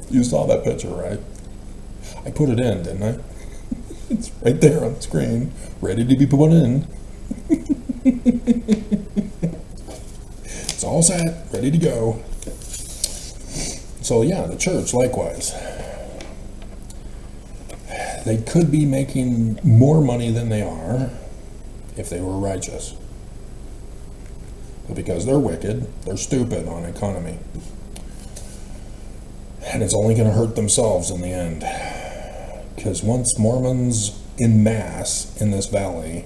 You saw that picture, right? I put it in, didn't I? It's right there on the screen, ready to be put in. It's all set, ready to go. So yeah, the church, likewise. They could be making more money than they are if they were righteous. But because they're wicked, they're stupid on economy. And it's only going to hurt themselves in the end. Because once Mormons en masse in this valley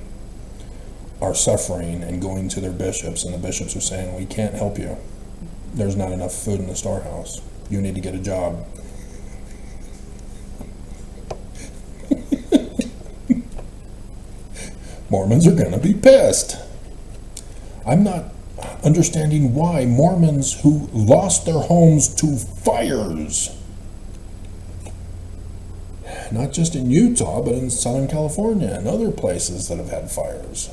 are suffering and going to their bishops, and the bishops are saying, we can't help you. There's not enough food in the storehouse. You need to get a job. Mormons are going to be pissed. I'm not understanding why Mormons who lost their homes to fires, not just in Utah, but in Southern California and other places that have had fires.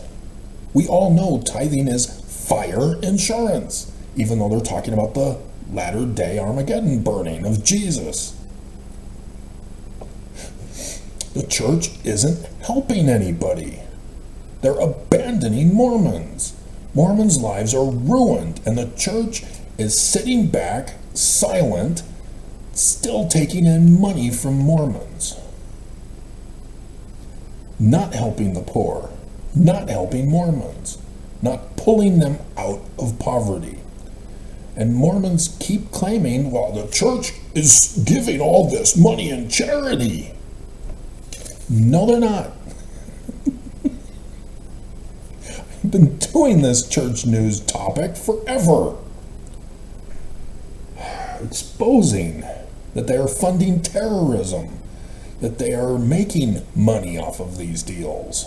We all know tithing is fire insurance, even though they're talking about the latter-day Armageddon burning of Jesus. The church isn't helping anybody. They're abandoning Mormons. Mormons' lives are ruined, and the church is sitting back, silent, still taking in money from Mormons. Not helping the poor, not helping Mormons, not pulling them out of poverty. And Mormons keep claiming, well, the church is giving all this money in charity. No, they're not. I've been doing this church news topic forever, exposing that they are funding terrorism, that they are making money off of these deals.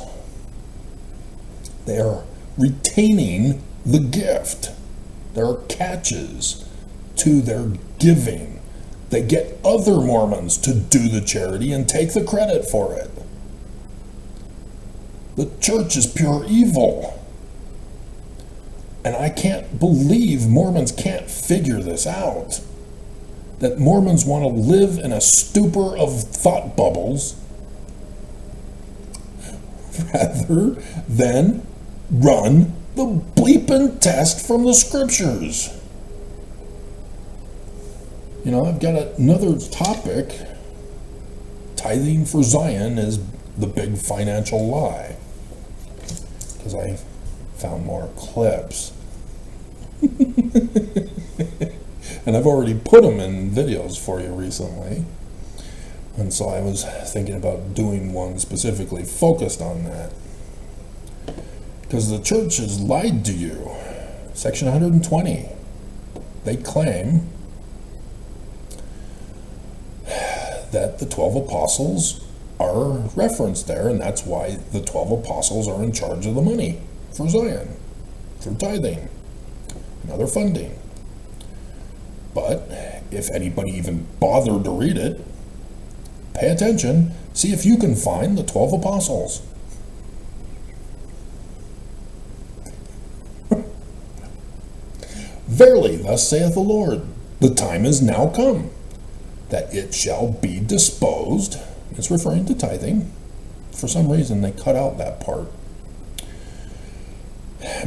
They are retaining the gift. There are catches to their giving. They get other Mormons to do the charity and take the credit for it. The church is pure evil. And I can't believe Mormons can't figure this out. That Mormons want to live in a stupor of thought bubbles rather than run the bleeping test from the scriptures. You know, I've got another topic. Tithing for Zion is the big financial lie. Because I found more clips. And I've already put them in videos for you recently. And so I was thinking about doing one specifically focused on that. Because the church has lied to you. Section 120. They claim that the 12 apostles are referenced there, and that's why the 12 apostles are in charge of the money for Zion, through tithing and other funding. But if anybody even bothered to read it, pay attention, see if you can find the 12 apostles. Verily, thus saith the Lord, the time is now come, that it shall be disposed. It's referring to tithing. For some reason, they cut out that part.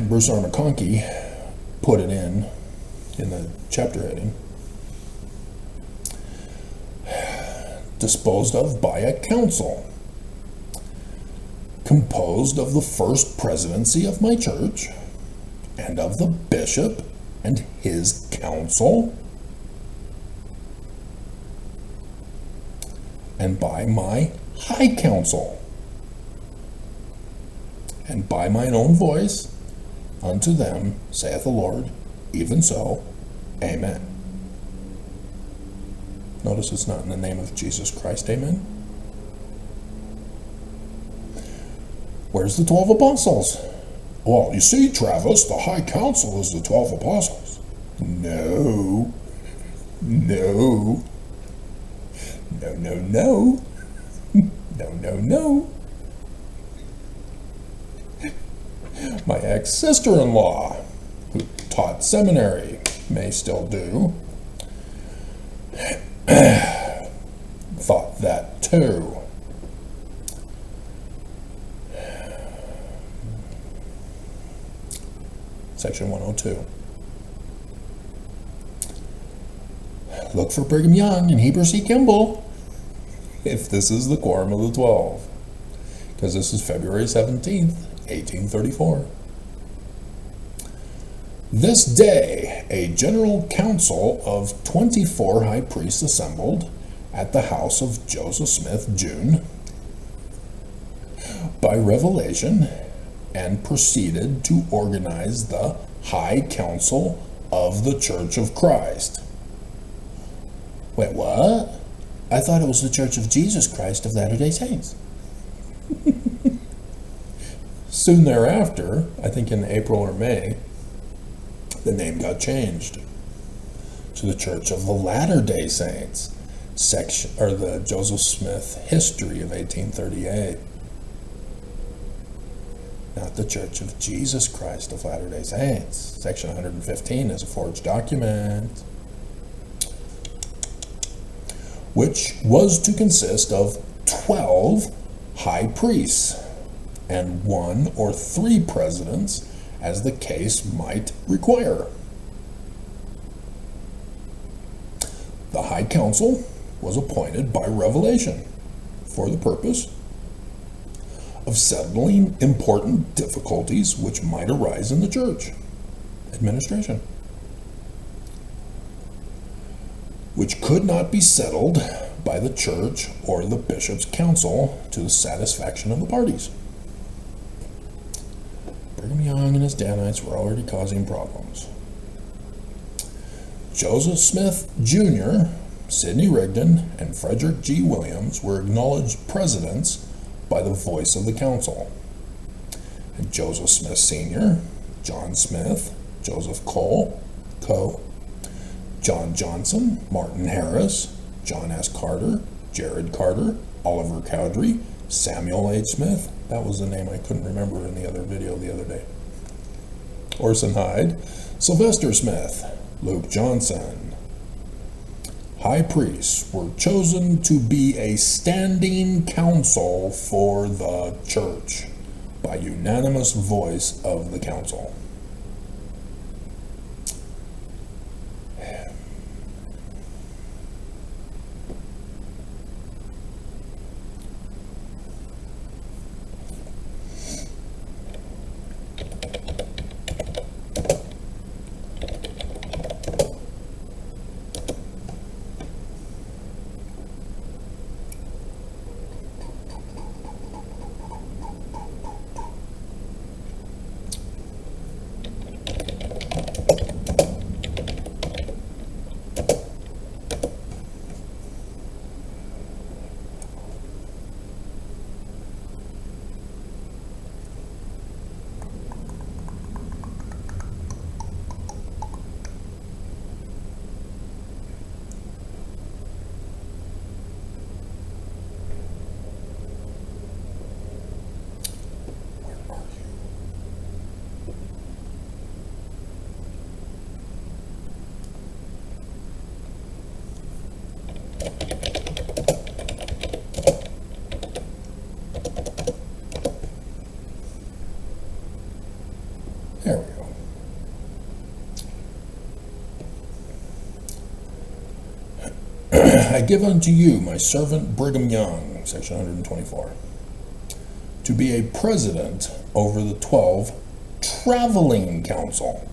Bruce R. McConkie put it in the chapter heading. Disposed of by a council, composed of the first presidency of my church, and of the bishop and his council, and by my high council, and by mine own voice, unto them, saith the Lord, even so, amen. Notice it's not in the name of Jesus Christ, amen. Where's the 12 apostles? Well, you see, Travis, the high council is the 12 apostles. No. No. No, no, no. No, no, no. My ex-sister-in-law, who taught seminary, may still do, thought that too. Section 102. Look for Brigham Young and Heber C. Kimball if this is the quorum of the 12. Because this is February 17th, 1834. This day, a general council of 24 high priests assembled at the house of Joseph Smith, June, by revelation, and proceeded to organize the High Council of the Church of Christ. Wait, what? I thought it was the Church of Jesus Christ of Latter-day Saints. Soon thereafter, I think in April or May, the name got changed to the Church of the Latter-day Saints, section, or the Joseph Smith History of 1838. Not the Church of Jesus Christ of Latter-day Saints. Section 115 is a forged document, which was to consist of 12 high priests and 1 or 3 presidents, as the case might require. The High Council was appointed by revelation for the purpose of settling important difficulties which might arise in the church administration, which could not be settled by the church or the bishop's council to the satisfaction of the parties. Brigham Young and his Danites were already causing problems. Joseph Smith Jr., Sidney Rigdon, and Frederick G. Williams were acknowledged presidents by the voice of the council. And Joseph Smith Sr., John Smith, Joseph Cole, Co., John Johnson, Martin Harris, John S. Carter, Jared Carter, Oliver Cowdery, Samuel H. Smith. That was the name I couldn't remember in the other video the other day. Orson Hyde, Sylvester Smith, Luke Johnson. High priests were chosen to be a standing council for the church by unanimous voice of the council. There we go. I give unto you my servant Brigham Young, section 124, to be a president over the 12 traveling council.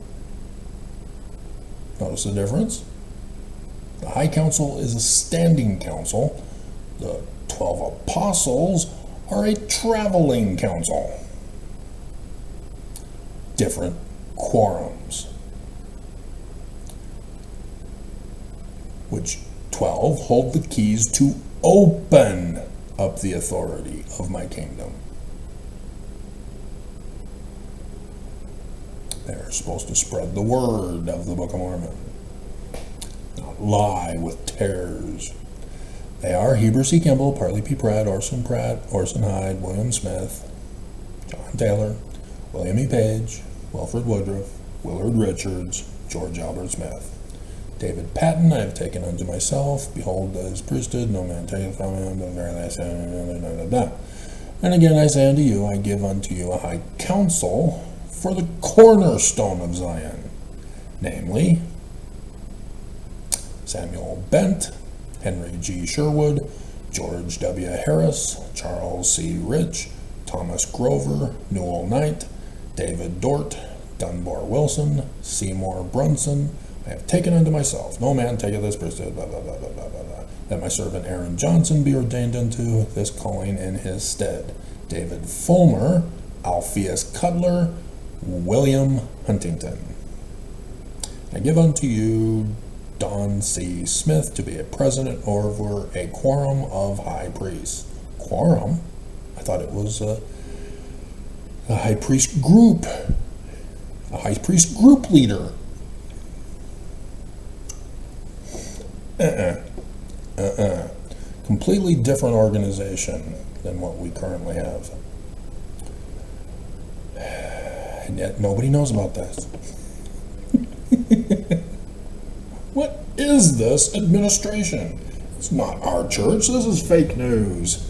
Notice the difference? The High Council is a standing council. The 12 apostles are a traveling council. Different quorums, which 12 hold the keys to open up the authority of my kingdom. They're supposed to spread the word of the Book of Mormon, not lie with tares. They are Heber C. Kimball, Parley P. Pratt, Orson Hyde, William Smith, John Taylor, William E. Page, Wilfred Woodruff, Willard Richards, George Albert Smith. David Patton I have taken unto myself. Behold, his priesthood, no man taketh from him, but verily I say, and again I say unto you, I give unto you a high council for the cornerstone of Zion, namely Samuel Bent, Henry G. Sherwood, George W. Harris, Charles C. Rich, Thomas Grover, Newell Knight, David Dort, Dunbar Wilson, Seymour Brunson. I have taken unto myself, no man taketh this priesthood, blah, blah, blah, blah, blah, blah, blah. That my servant Aaron Johnson be ordained unto this calling in his stead. David Fulmer, Alpheus Cudler, William Huntington. I give unto you Don C. Smith to be a president over a quorum of high priests. Quorum? I thought it was a high priest group. A high priest group leader. Completely different organization than what we currently have. And yet nobody knows about this. What is this administration? It's not our church. This is fake news.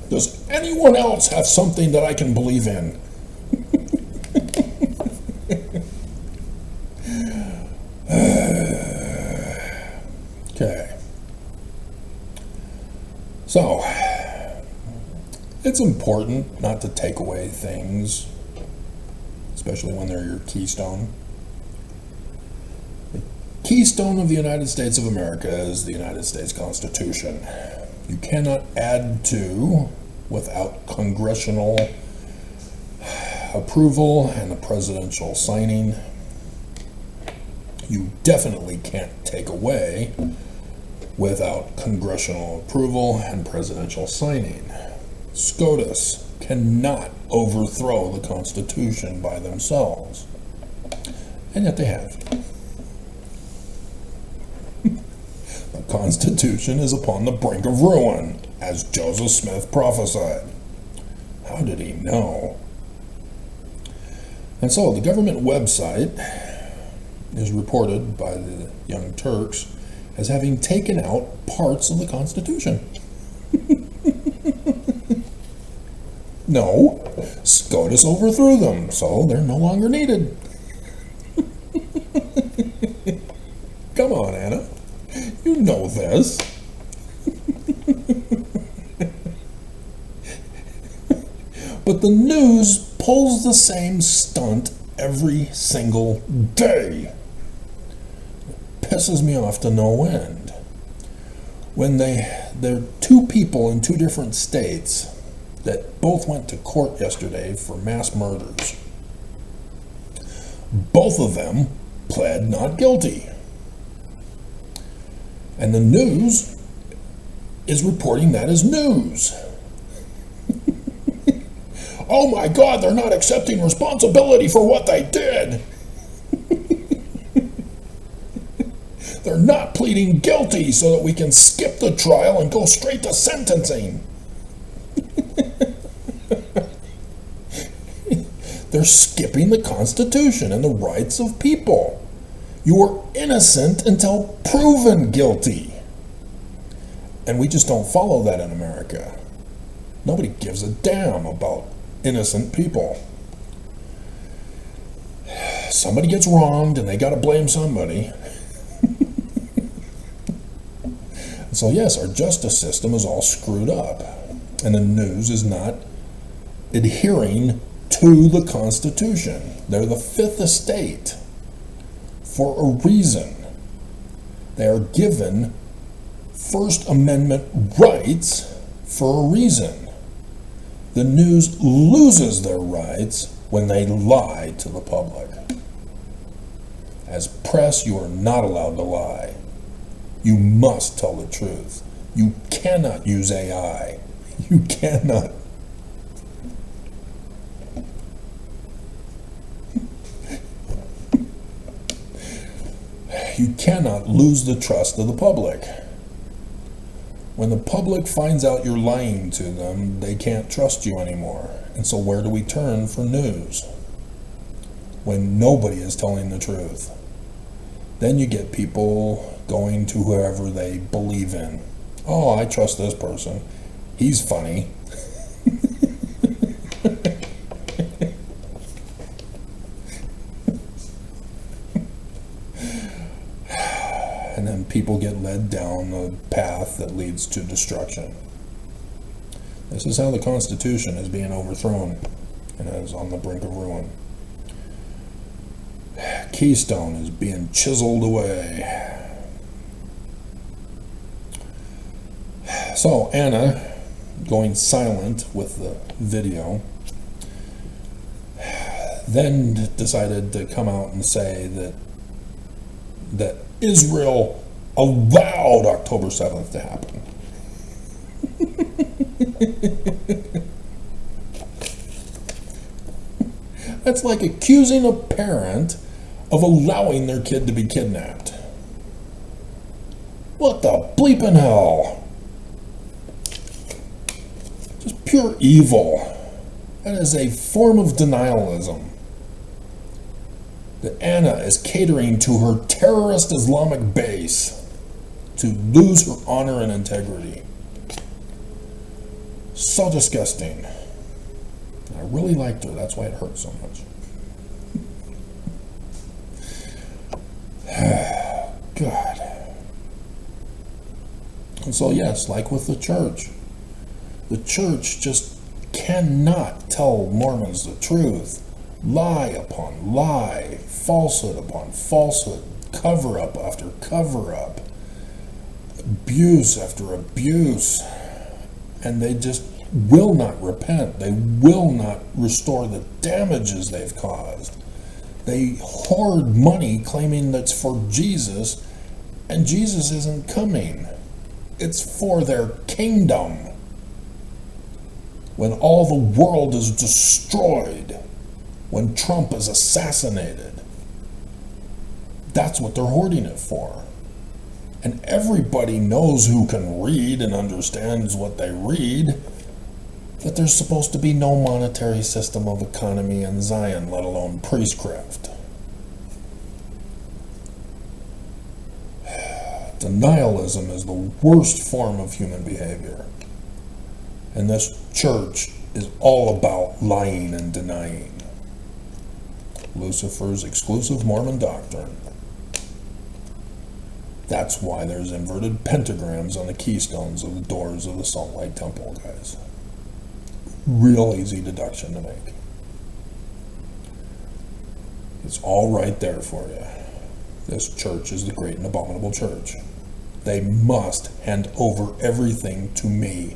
Does anyone else have something that I can believe in? Okay. So, it's important not to take away things, especially when they're your keystone. The keystone of the United States of America is the United States Constitution. You cannot add to without congressional approval and the presidential signing. You definitely can't take away without congressional approval and presidential signing. SCOTUS, cannot overthrow the Constitution by themselves. And yet they have. The Constitution is upon the brink of ruin, as Joseph Smith prophesied. How did he know? And so the government website is reported by the Young Turks as having taken out parts of the Constitution. No, SCOTUS overthrew them, so they're no longer needed. Come on, Anna. You know this. But the news pulls the same stunt every single day. It pisses me off to no end. When there are two people in two different states that both went to court yesterday for mass murders. Both of them pled not guilty. And the news is reporting that as news. Oh my God, they're not accepting responsibility for what they did. They're not pleading guilty so that we can skip the trial and go straight to sentencing. They're skipping the Constitution and the rights of people. You are innocent until proven guilty. And we just don't follow that in America. Nobody gives a damn about innocent people. Somebody gets wronged and they got to blame somebody. So yes, our justice system is all screwed up. And the news is not adhering to the Constitution. They're the fifth estate for a reason. They are given First Amendment rights for a reason. The news loses their rights when they lie to the public. As press, you are not allowed to lie. You must tell the truth. You cannot use AI. You cannot. You cannot lose the trust of the public. When the public finds out you're lying to them, they can't trust you anymore. And so where do we turn for news? When nobody is telling the truth. Then you get people going to whoever they believe in. Oh, I trust this person. He's funny. And then people get led down the path that leads to destruction. This is how the Constitution is being overthrown and is on the brink of ruin. Keystone is being chiseled away. So Anna, going silent with the video, then decided to come out and say that Israel allowed October 7th to happen. That's like accusing a parent of allowing their kid to be kidnapped. What the bleeping hell? Just pure evil. That is a form of denialism. That Anna is catering to her terrorist Islamic base to lose her honor and integrity. So disgusting. I really liked her, that's why it hurt so much. God. And so yes, like with the church just cannot tell Mormons the truth. Lie upon lie, falsehood upon falsehood, cover-up after cover-up, abuse after abuse, and they just will not repent. They will not restore the damages they've caused. They hoard money claiming that's for Jesus, and Jesus isn't coming. It's for their kingdom. when all the world is destroyed, when Trump is assassinated. That's what they're hoarding it for. And everybody knows who can read and understands what they read, that there's supposed to be no monetary system of economy in Zion, let alone priestcraft. Denialism is the worst form of human behavior. And this church is all about lying and denying. Lucifer's exclusive Mormon doctrine. That's why there's inverted pentagrams on the keystones of the doors of the Salt Lake Temple, guys. Real easy deduction to make. It's all right there for you. This church is the great and abominable church. They must hand over everything to me.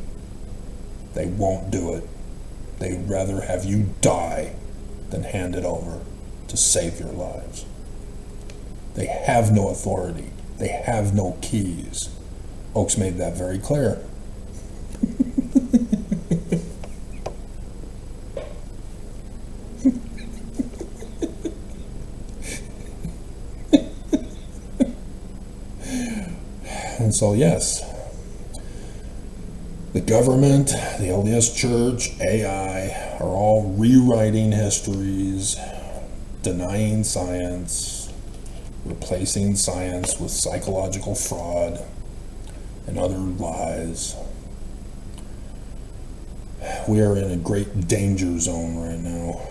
They won't do it. They'd rather have you die than hand it over to save your lives. They have no authority. They have no keys. Oakes made that very clear. And so, yes, the government, the LDS Church, AI are all rewriting histories, denying science, replacing science with psychological fraud and other lies. We are in a great danger zone right now.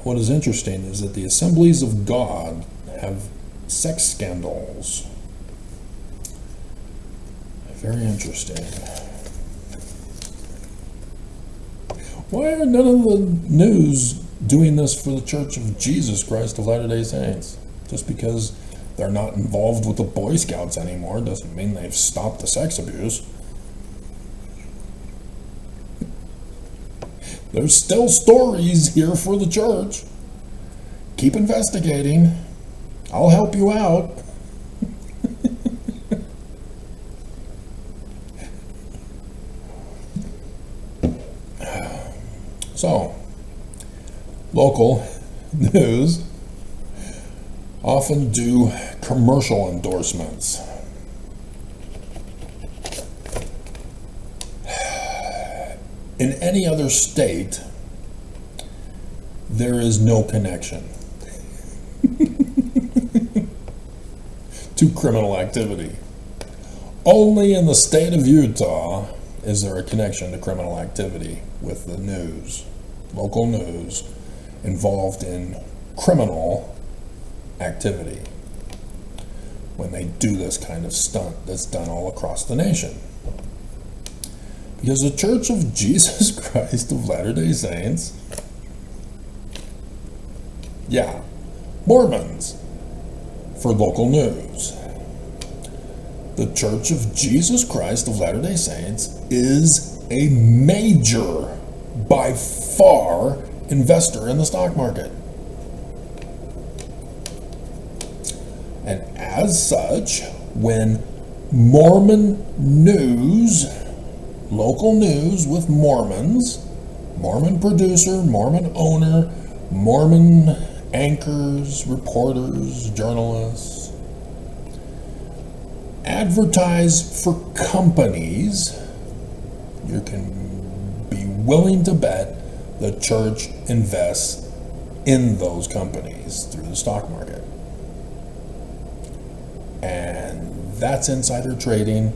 What is interesting is that the Assemblies of God have sex scandals. Very interesting. Why are none of the news doing this for the Church of Jesus Christ of Latter-day Saints? Just because they're not involved with the Boy Scouts anymore doesn't mean they've stopped the sex abuse. There's still stories here for the church. Keep investigating. I'll help you out. So, local news often do commercial endorsements. In any other state, there is no connection to criminal activity. Only in the state of Utah is there a connection to criminal activity with the news, local news, involved in criminal activity when they do this kind of stunt that's done all across the nation. Because the Church of Jesus Christ of Latter-day Saints, yeah, Mormons for local news. The Church of Jesus Christ of Latter-day Saints is a major, by far, investor in the stock market. And as such, when Mormon news, local news with Mormons, Mormon producer, Mormon owner, Mormon anchors, reporters, journalists, advertise for companies, you can be willing to bet the church invests in those companies through the stock market. And that's insider trading.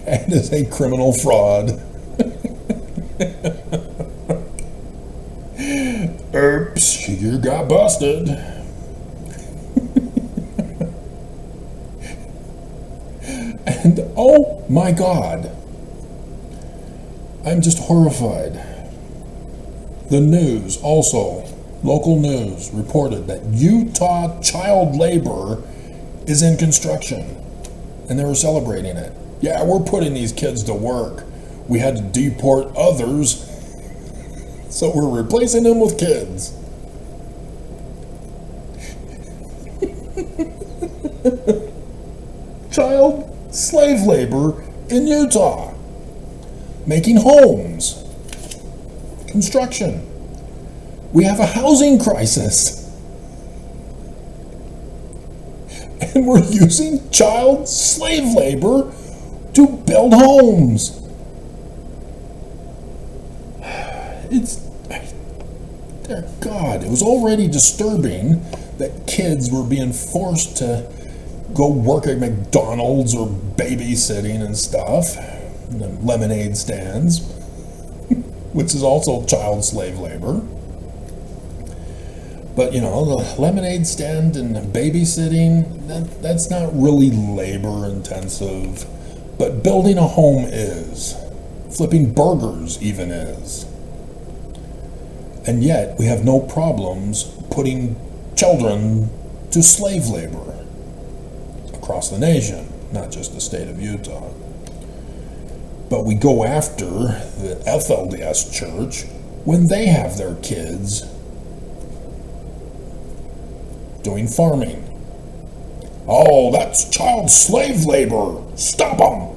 And is a criminal fraud. Oops, you got busted. And oh my God, I'm just horrified. The news, also, local news, reported that Utah child labor is in construction, and they were celebrating it. Yeah, we're putting these kids to work. We had to deport others, so we're replacing them with kids. child slave labor in Utah, making homes, construction. We have a housing crisis. And we're using child slave labor to build homes. Dear God, it was already disturbing that kids were being forced to go work at McDonald's or babysitting and stuff, and lemonade stands, which is also child slave labor. But the lemonade stand and babysitting, that's not really labor intensive. But building a home is. Flipping burgers even is. And yet we have no problems putting children to slave labor across the nation, not just the state of Utah. But we go after the FLDS church when they have their kids doing farming. Oh, that's child slave labor. Stop them.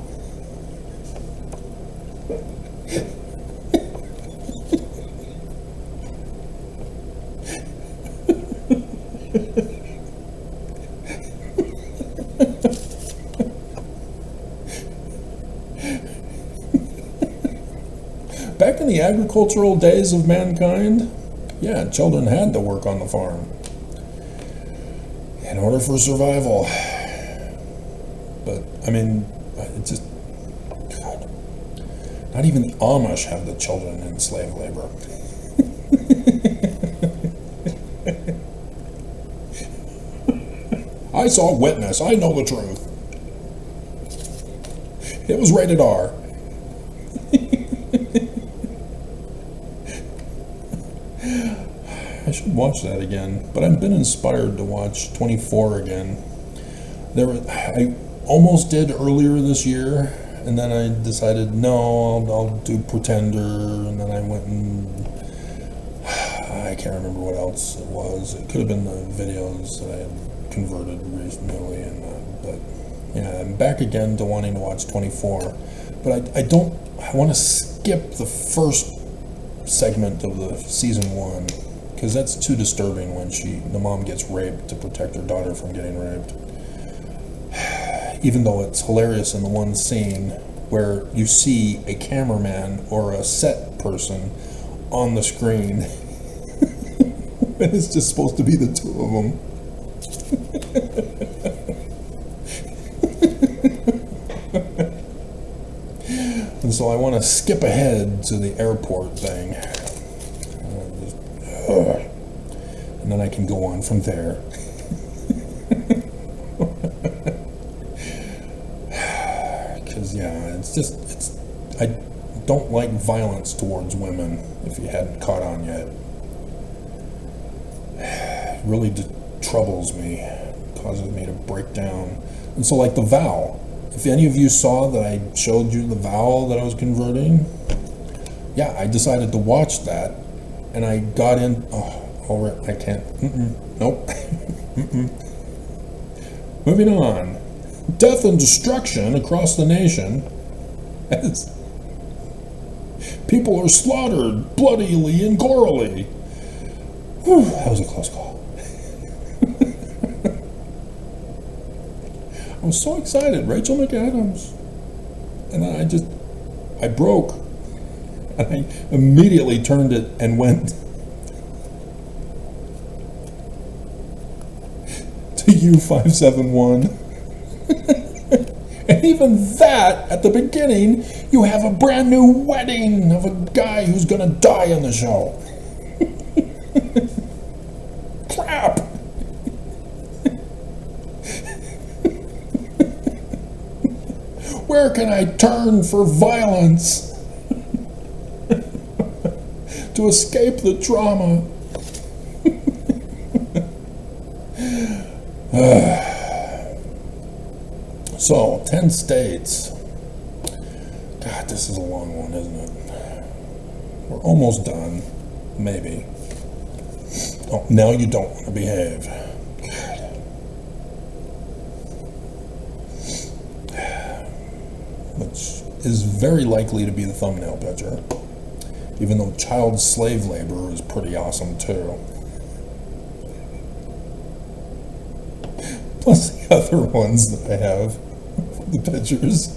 Back in the agricultural days of mankind, yeah, children had to work on the farm in order for survival. But, it's just, God, not even the Amish have the children in slave labor. I saw Witness. I know the truth. It was rated R. I should watch that again, but I've been inspired to watch 24 again. I almost did earlier this year, and then I decided, no, I'll do Pretender, and then I went and I can't remember what else it was. It could have been the videos that I had converted recently, but yeah, I'm back again to wanting to watch 24, but I want to skip the first segment of the season 1, because that's too disturbing when the mom gets raped to protect her daughter from getting raped. Even though it's hilarious in the one scene where you see a cameraman or a set person on the screen, and it's just supposed to be the two of them. And so I want to skip ahead to the airport thing. And then I can go on from there. Because, yeah, I don't like violence towards women, if you hadn't caught on yet. It really troubles me, causes me to break down. And so, like the vow, if any of you saw that I showed you the vow that I was converting, yeah, I decided to watch that, and I got in, I can't, nope, Moving on. Death and destruction across the nation as people are slaughtered bloodily and gorily. Whew, that was a close call. I was so excited, Rachel McAdams. And then I broke. And I immediately turned it and went to U571. And even that, at the beginning, you have a brand new wedding of a guy who's gonna die on the show. Crap! Where can I turn for violence to escape the trauma? So, 10 states. God, this is a long one, isn't it? We're almost done. Maybe. Oh, now you don't want to behave. God. which is very likely to be the thumbnail picture, even though child slave labor is pretty awesome too. Plus the other ones that I have, the pictures.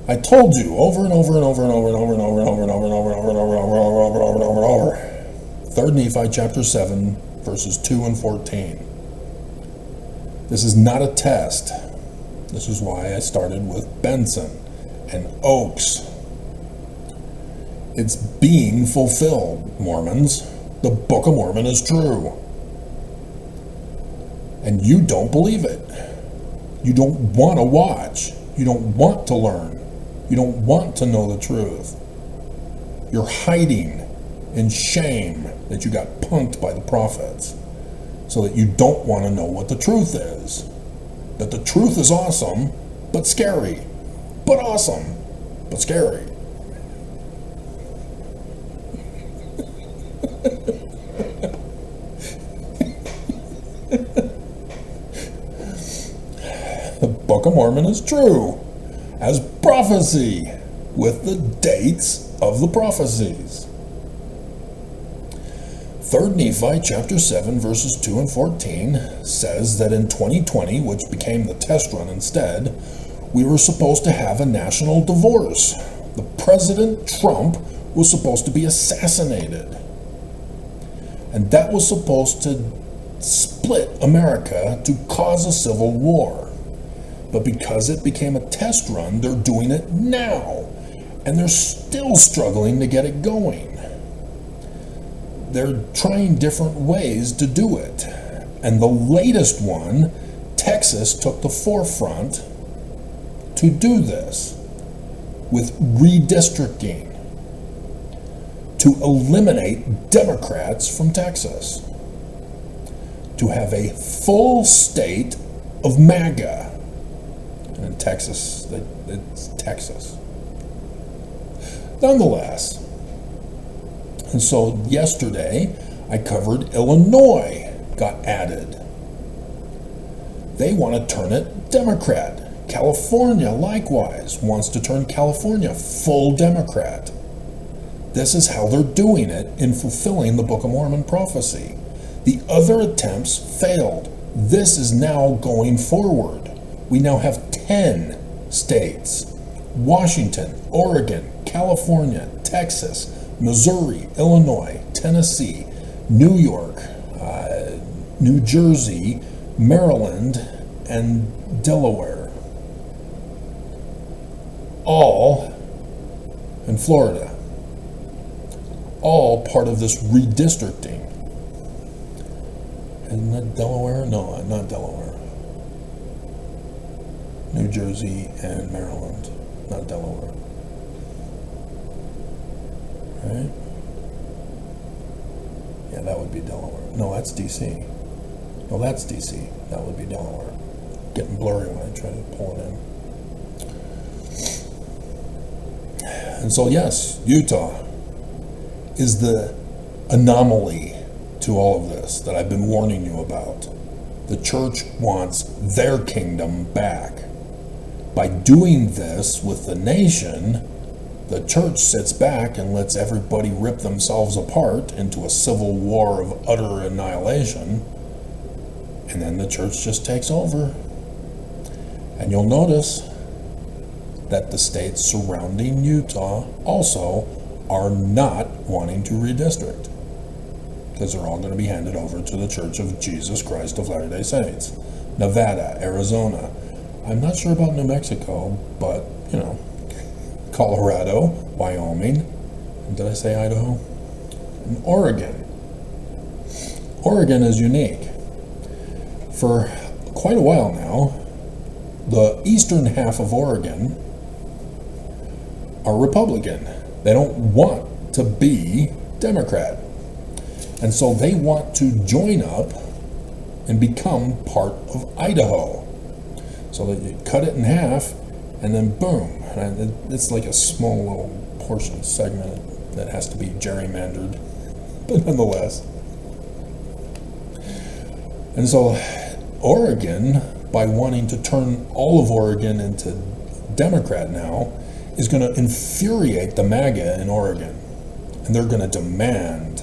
I told you over and over and over and over and over and over and over and over and over and over and over and over and over and over and over and over. 3 Nephi chapter 7, verses 2 and 14. This is not a test. This is why I started with Benson and Oaks. It's being fulfilled, Mormons. The Book of Mormon is true. And you don't believe it. You don't want to watch. You don't want to learn. You don't want to know the truth. You're hiding in shame that you got punked by the prophets, so that you don't want to know what the truth is. That the truth is awesome, but scary. But awesome, but scary. The Book of Mormon is true as prophecy with the dates of the prophecies. 3 Nephi chapter 7 verses 2 and 14 says that in 2020, which became the test run instead, we were supposed to have a national divorce. The President Trump was supposed to be assassinated. And that was supposed to split America to cause a civil war. But because it became a test run, they're doing it now. And they're still struggling to get it going. They're trying different ways to do it. And the latest one, Texas took the forefront to do this with redistricting to eliminate Democrats from Texas, to have a full state of MAGA. And in Texas, it's Texas. Nonetheless, and so yesterday I covered Illinois got added. They want to turn it Democrat. California likewise wants to turn California full Democrat. This is how they're doing it in fulfilling the Book of Mormon prophecy. The other attempts failed. This is now going forward. We now have 10 states: Washington, Oregon, California, Texas, Missouri, Illinois, Tennessee, New York, New Jersey, Maryland, and Delaware. All in Florida. All part of this redistricting. Isn't that Delaware? No, not Delaware. New Jersey and Maryland, not Delaware. Right? Yeah, that would be Delaware. No, that's DC. No, that's DC. That would be Delaware. Getting blurry when I try to pull it in. And so, yes, Utah is the anomaly to all of this that I've been warning you about. The church wants their kingdom back. By doing this with the nation, the church sits back and lets everybody rip themselves apart into a civil war of utter annihilation, and then the church just takes over. And you'll notice that the states surrounding Utah also are not wanting to redistrict, because they're all going to be handed over to the Church of Jesus Christ of Latter-day Saints. Nevada, Arizona. I'm not sure about New Mexico, but, you know, Colorado, Wyoming, and did I say Idaho? And Oregon. Oregon is unique. For quite a while now, the eastern half of Oregon are Republican. They don't want to be Democrat. And so they want to join up and become part of Idaho. So that you cut it in half, and then boom. And it's like a small little portion segment that has to be gerrymandered. But nonetheless. And so Oregon, by wanting to turn all of Oregon into Democrat now, is going to infuriate the MAGA in Oregon. And they're going to demand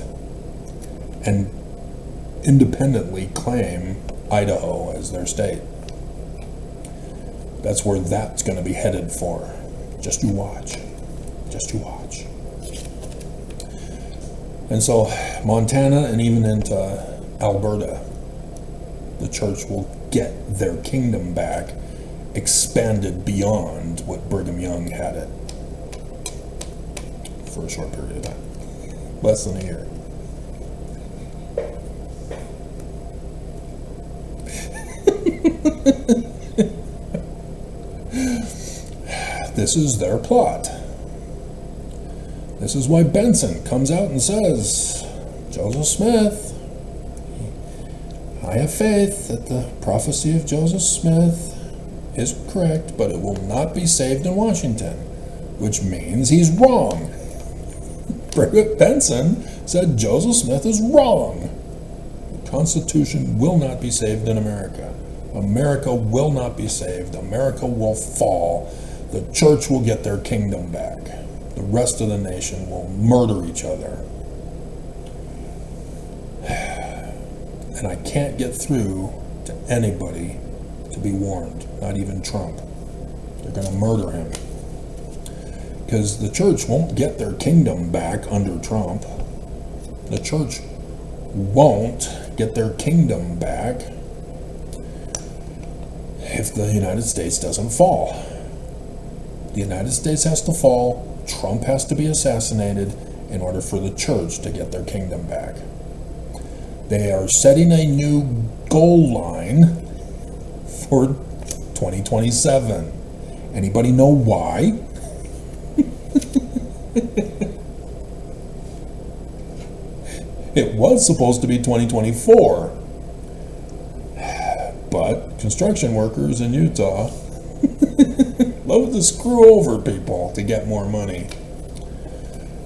and independently claim Idaho as their state. That's where that's going to be headed for. Just you watch. Just you watch. And so Montana and even into Alberta, the church will get their kingdom back, expanded beyond what Brigham Young had it for a short period of time. Less than a year. This is their plot. This is why Benson comes out and says, Joseph Smith, I have faith that the prophecy of Joseph Smith is correct, but it will not be saved in Washington, which means he's wrong. Benson said Joseph Smith is wrong. The Constitution will not be saved in America. America will not be saved. America will fall. The church will get their kingdom back. The rest of the nation will murder each other. And I can't get through to anybody to be warned, not even Trump. They're going to murder him. Because the church won't get their kingdom back under Trump. The church won't get their kingdom back if the United States doesn't fall. The United States has to fall. Trump has to be assassinated in order for the church to get their kingdom back. They are setting a new goal line for 2027. Anybody know why? It was supposed to be 2024. But construction workers in Utah love to screw over people to get more money.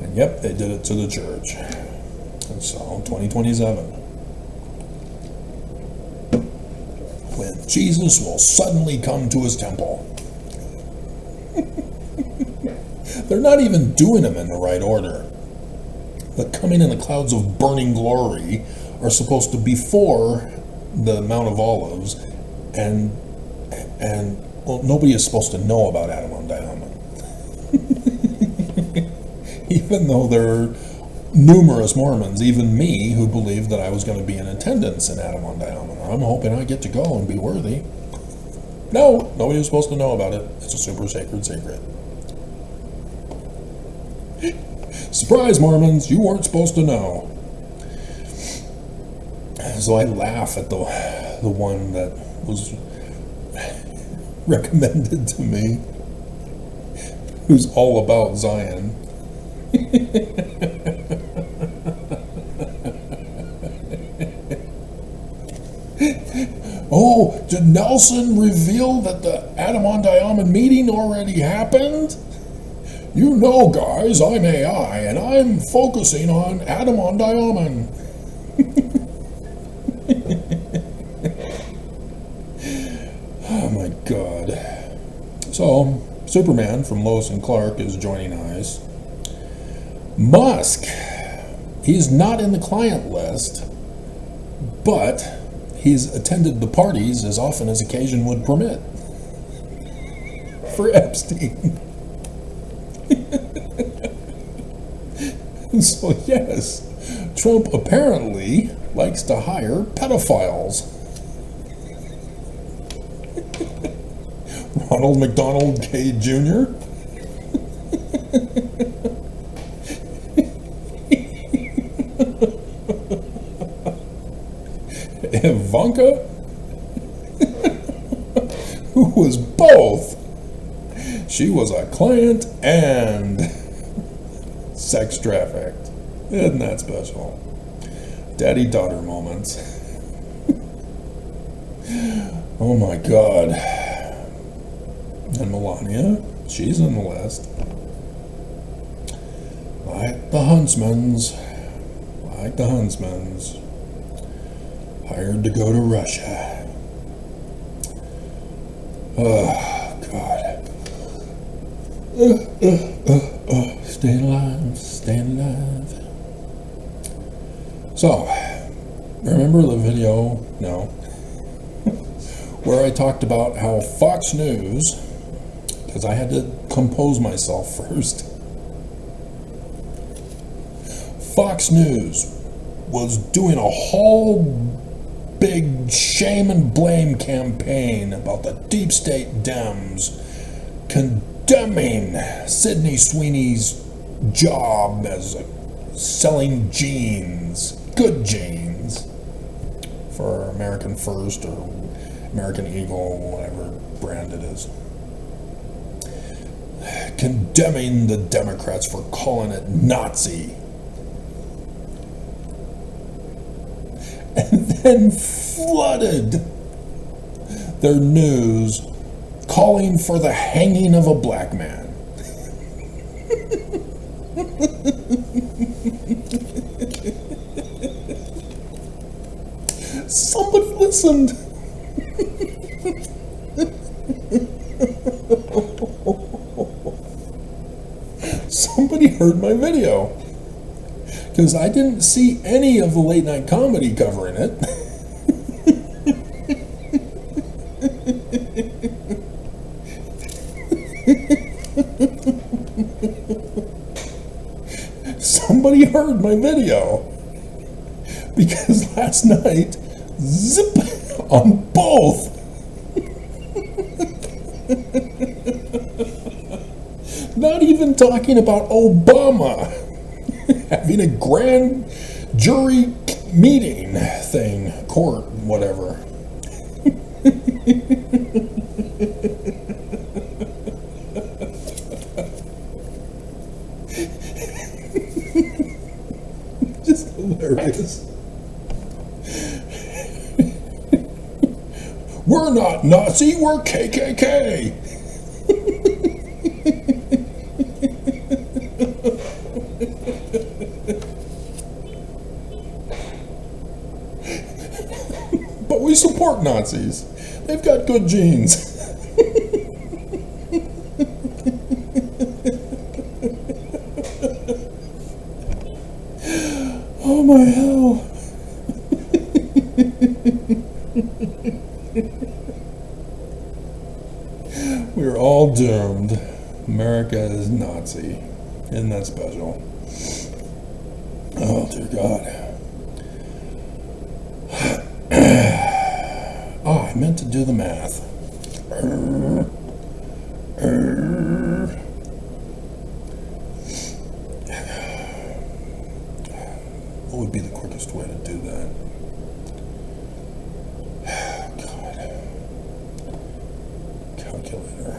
And yep, they did it to the church. And so, 2027. When Jesus will suddenly come to his temple. They're not even doing them in the right order. The coming in the clouds of burning glory are supposed to be before the Mount of Olives, and well, nobody is supposed to know about Adam on Diamond. Even though there are numerous Mormons, even me, who believed that I was going to be in attendance in Adam on Diamond. I'm hoping I get to go and be worthy. No, nobody was supposed to know about it. It's a super sacred secret. Surprise, Mormons, you weren't supposed to know. So I laugh at the one that was recommended to me, who's all about Zion. Oh, did Nelson reveal that the Adam on Diamond meeting already happened? You know, guys, I'm AI, and I'm focusing on Adam on Diamond. Oh my God. So, Superman from Lois and Clark is joining us. Musk, he's not in the client list, but he's attended the parties as often as occasion would permit for Epstein. So yes, Trump apparently likes to hire pedophiles. Ronald McDonald K. Jr. Ivanka, who was both. She was a client and sex trafficked. Isn't that special? Daddy-daughter moments. Oh my God. And Melania, she's in the list. Like the Huntsmans. hired to go to Russia. Oh, God. Staying alive, staying alive. So, remember the video, no, where I talked about how Fox News, because I had to compose myself first, Fox News was doing a whole big shame and blame campaign about the deep state Dems condemning Sydney Sweeney's job as selling jeans, good jeans, for American First or American Eagle, whatever brand it is. Condemning the Democrats for calling it Nazi. And then flooded their news calling for the hanging of a black man. Somebody listened. Somebody heard my video. Because I didn't see any of the late night comedy covering it. Somebody heard my video. Because last night, zip, on both. Not even talking about Obama having a grand jury meeting thing, court, whatever. Just hilarious. We're not Nazi, we're KKK. But we support Nazis. They've got good genes. Oh my hell. We're all doomed. America is Nazi. Isn't that special? Oh, dear God. Oh, I meant to do the math. What would be the quickest way to do that? God. Calculator.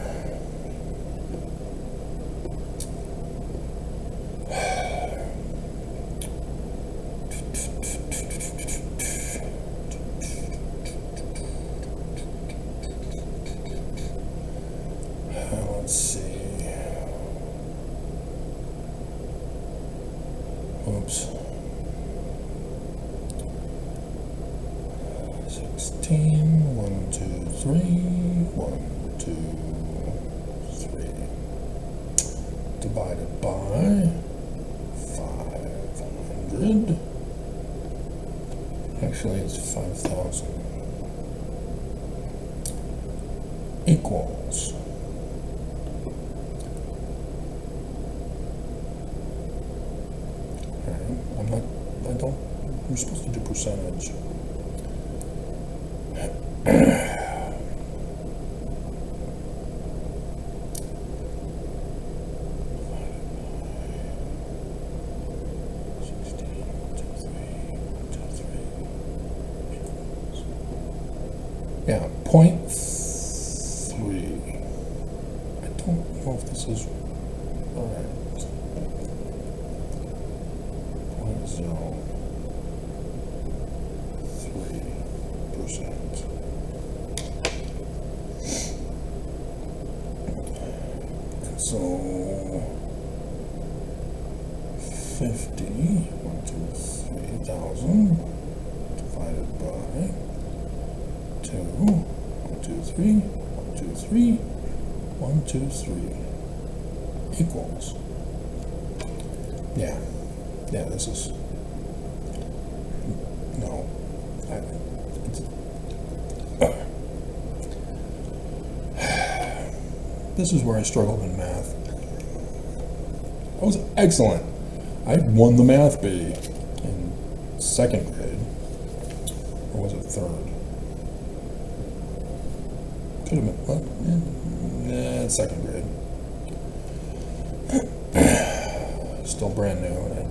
Let's see. Oops. 16, 1, 2, 3, 1, 2, 3. Divided by 500. Actually, it's 5,000. Equals. We're supposed to do percentage. Yeah, 0.3. I don't know if this is right. 0.03%. And so 50, 1, 2, 3,000 divided by 1, 2, 3, 1, 2, 3, 1, 2, 3 equals. Yeah, this is, no, this is where I struggled in math. I was excellent. I won the math bee in second grade, or was it third? Could have been, what? Second grade. Still brand new, and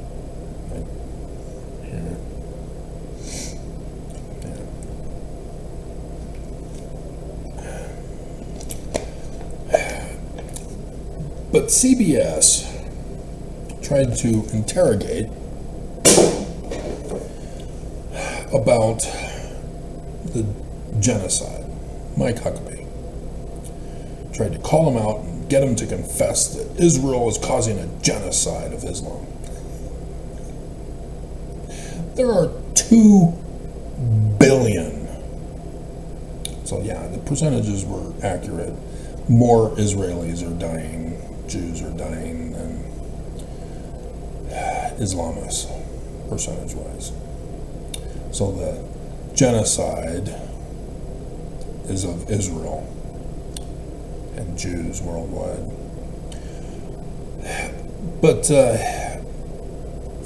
But CBS tried to interrogate about the genocide. Mike Huckabee tried to call him out and get him to confess that Israel is causing a genocide of Islam. There are 2 billion. So yeah, the percentages were accurate. More Israelis are dying, Jews are dying than Islamists, percentage-wise. So the genocide is of Israel and Jews worldwide. But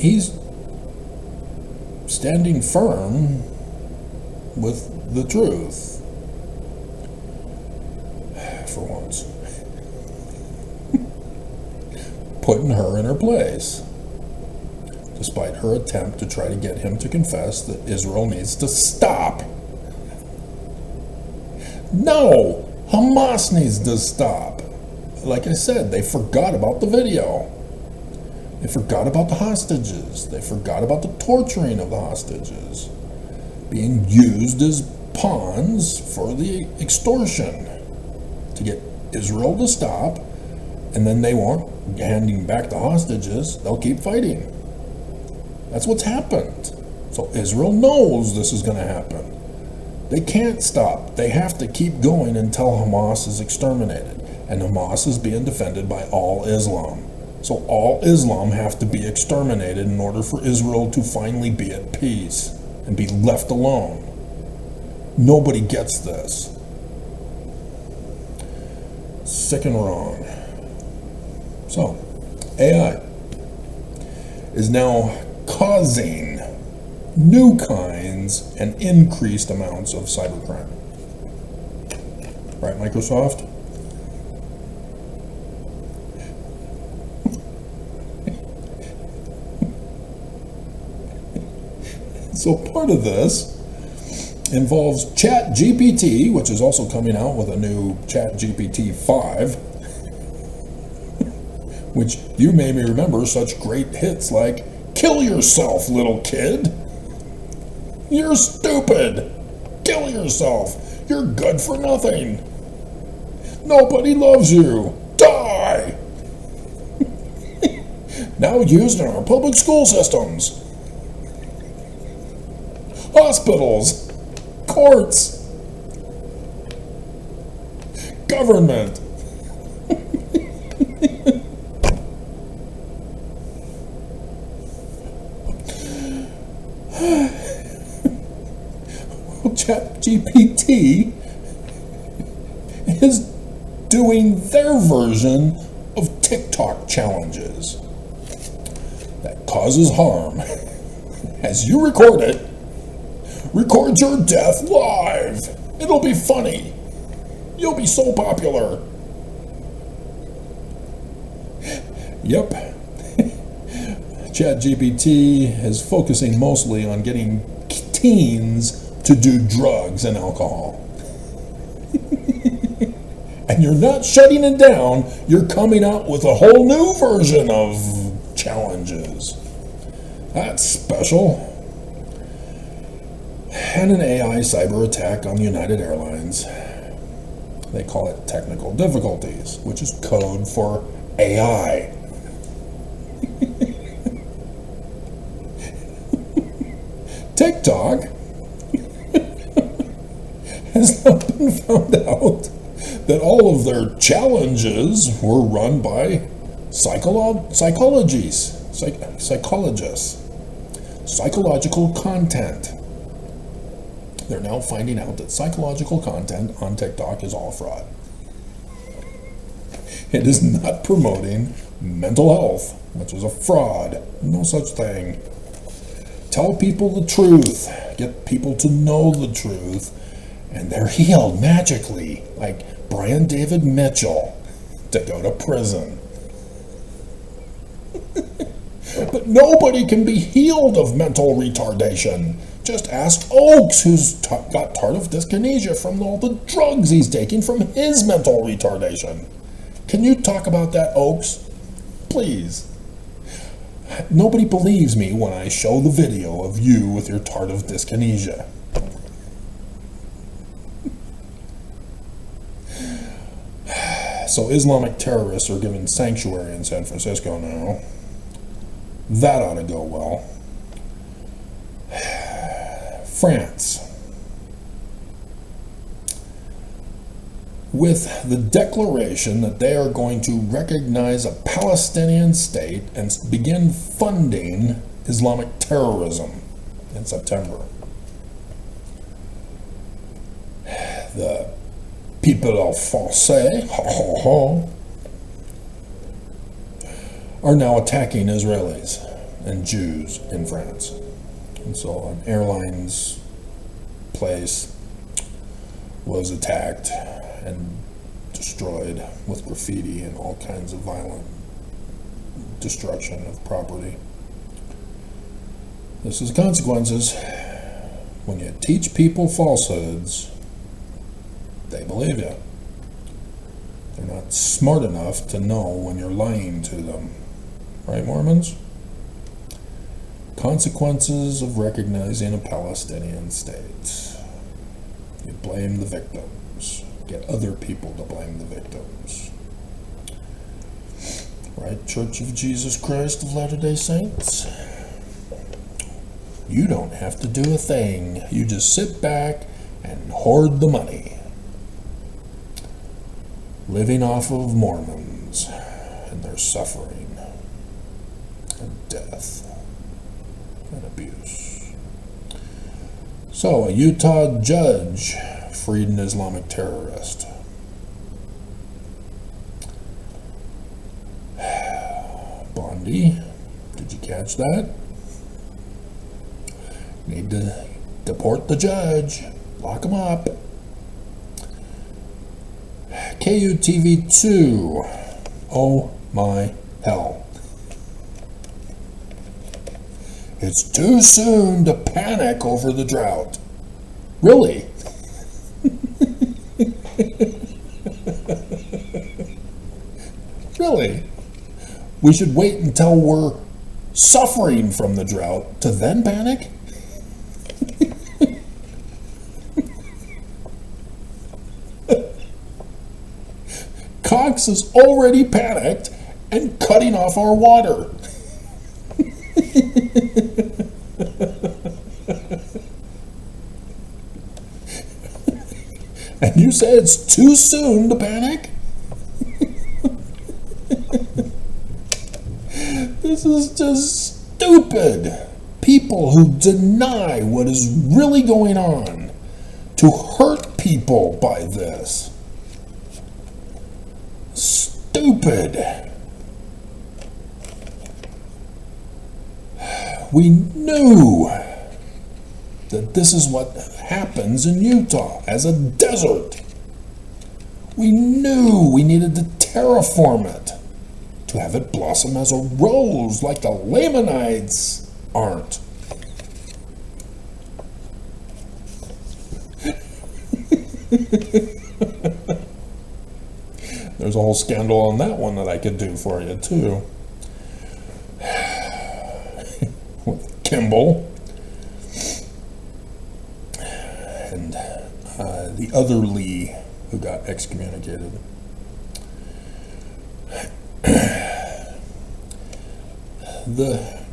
he's standing firm with the truth, for once. Putting her in her place, despite her attempt to try to get him to confess that Israel needs to stop. No, Hamas needs to stop. Like I said, they forgot about the video. They forgot about the hostages. They forgot about the torturing of the hostages being used as pawns for the extortion to get Israel to stop, and then they won't handing back the hostages. They'll keep fighting. That's what's happened. So Israel knows this is going to happen. They can't stop. They have to keep going until Hamas is exterminated. And Hamas is being defended by all Islam. So all Islam have to be exterminated in order for Israel to finally be at peace and be left alone. Nobody gets this. Sick and wrong. So, AI is now causing new kinds and increased amounts of cybercrime. Right, Microsoft? So part of this involves ChatGPT, which is also coming out with a new ChatGPT 5, which you made me remember such great hits like, "Kill yourself, little kid. You're stupid. Kill yourself. You're good for nothing. Nobody loves you. Die." Now used in our public school systems, hospitals, courts, government. ChatGPT is doing their version of TikTok challenges that causes harm. As you record it, record your death live. It'll be funny. You'll be so popular. Yep. ChatGPT is focusing mostly on getting teens to do drugs and alcohol. And you're not shutting it down, you're coming out with a whole new version of challenges. That's special. And an AI cyber attack on United Airlines. They call it technical difficulties, which is code for AI. TikTok has not been found out that all of their challenges were run by psychologists, psychological content. They're now finding out that psychological content on TikTok is all fraud. It is not promoting mental health, which is a fraud. No such thing. Tell people the truth. Get people to know the truth. And they're healed magically, like Brian David Mitchell, to go to prison. But nobody can be healed of mental retardation. Just ask Oakes, who's got tardive dyskinesia from all the drugs he's taking from his mental retardation. Can you talk about that, Oakes? Please. Nobody believes me when I show the video of you with your tardive dyskinesia. So Islamic terrorists are given sanctuary in San Francisco now. That ought to go well. France. With the declaration that they are going to recognize a Palestinian state and begin funding Islamic terrorism in September. The people of Francais are now attacking Israelis and Jews in France. And so an airline's place was attacked and destroyed with graffiti and all kinds of violent destruction of property. This is consequences. When you teach people falsehoods, they believe you. They're not smart enough to know when you're lying to them. Right, Mormons? Consequences of recognizing a Palestinian state. You blame the victims. Get other people to blame the victims. Right, Church of Jesus Christ of Latter-day Saints? You don't have to do a thing. You just sit back and hoard the money. Living off of Mormons and their suffering and death and abuse. So, a Utah judge freed an Islamic terrorist. Bondi, did you catch that? Need to deport the judge, lock him up. KUTV2, oh my hell. It's too soon to panic over the drought. Really? Really? We should wait until we're suffering from the drought to then panic? Cox is already panicked and cutting off our water. And you say it's too soon to panic? This is just stupid. People who deny what is really going on to hurt people by this. Stupid. We knew that this is what happens in Utah as a desert. We knew we needed to terraform it to have it blossom as a rose like the Lamanites aren't. There's a whole scandal on that one that I could do for you, too. With Kimball and the other Lee who got excommunicated. The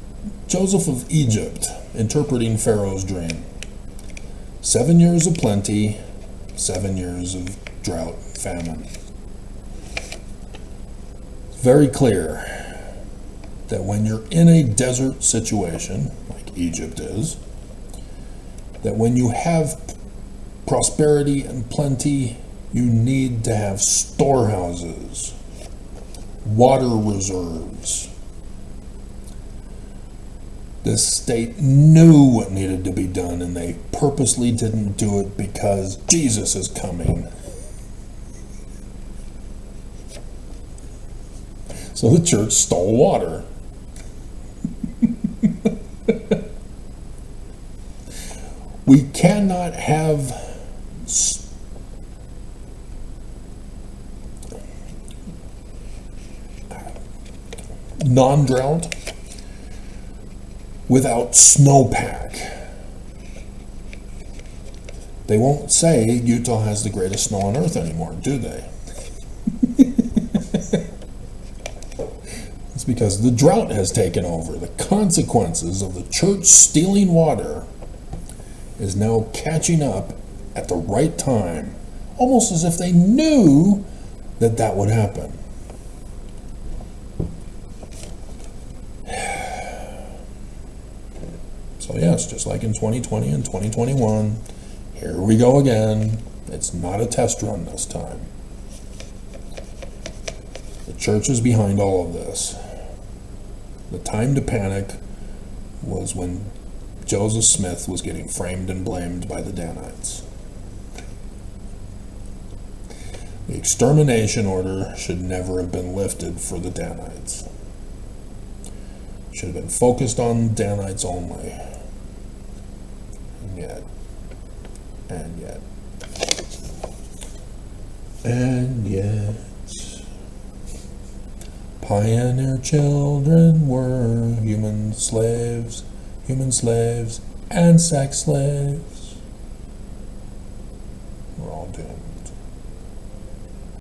Joseph of Egypt interpreting Pharaoh's dream. 7 years of plenty, 7 years of drought, famine. It's very clear that when you're in a desert situation, like Egypt is, that when you have prosperity and plenty, you need to have storehouses, water reserves. This state knew what needed to be done, and they purposely didn't do it because Jesus is coming. So the church stole water. We cannot have non-drought without snowpack. They won't say Utah has the greatest snow on earth anymore, do they? It's because the drought has taken over. The consequences of the church stealing water is now catching up at the right time, almost as if they knew that that would happen. So yes, just like in 2020 and 2021, here we go again. It's not a test run this time. The church is behind all of this. The time to panic was when Joseph Smith was getting framed and blamed by the Danites. The extermination order should never have been lifted for the Danites. It should have been focused on Danites only. And yet, pioneer children were human slaves, and sex slaves. We're all doomed.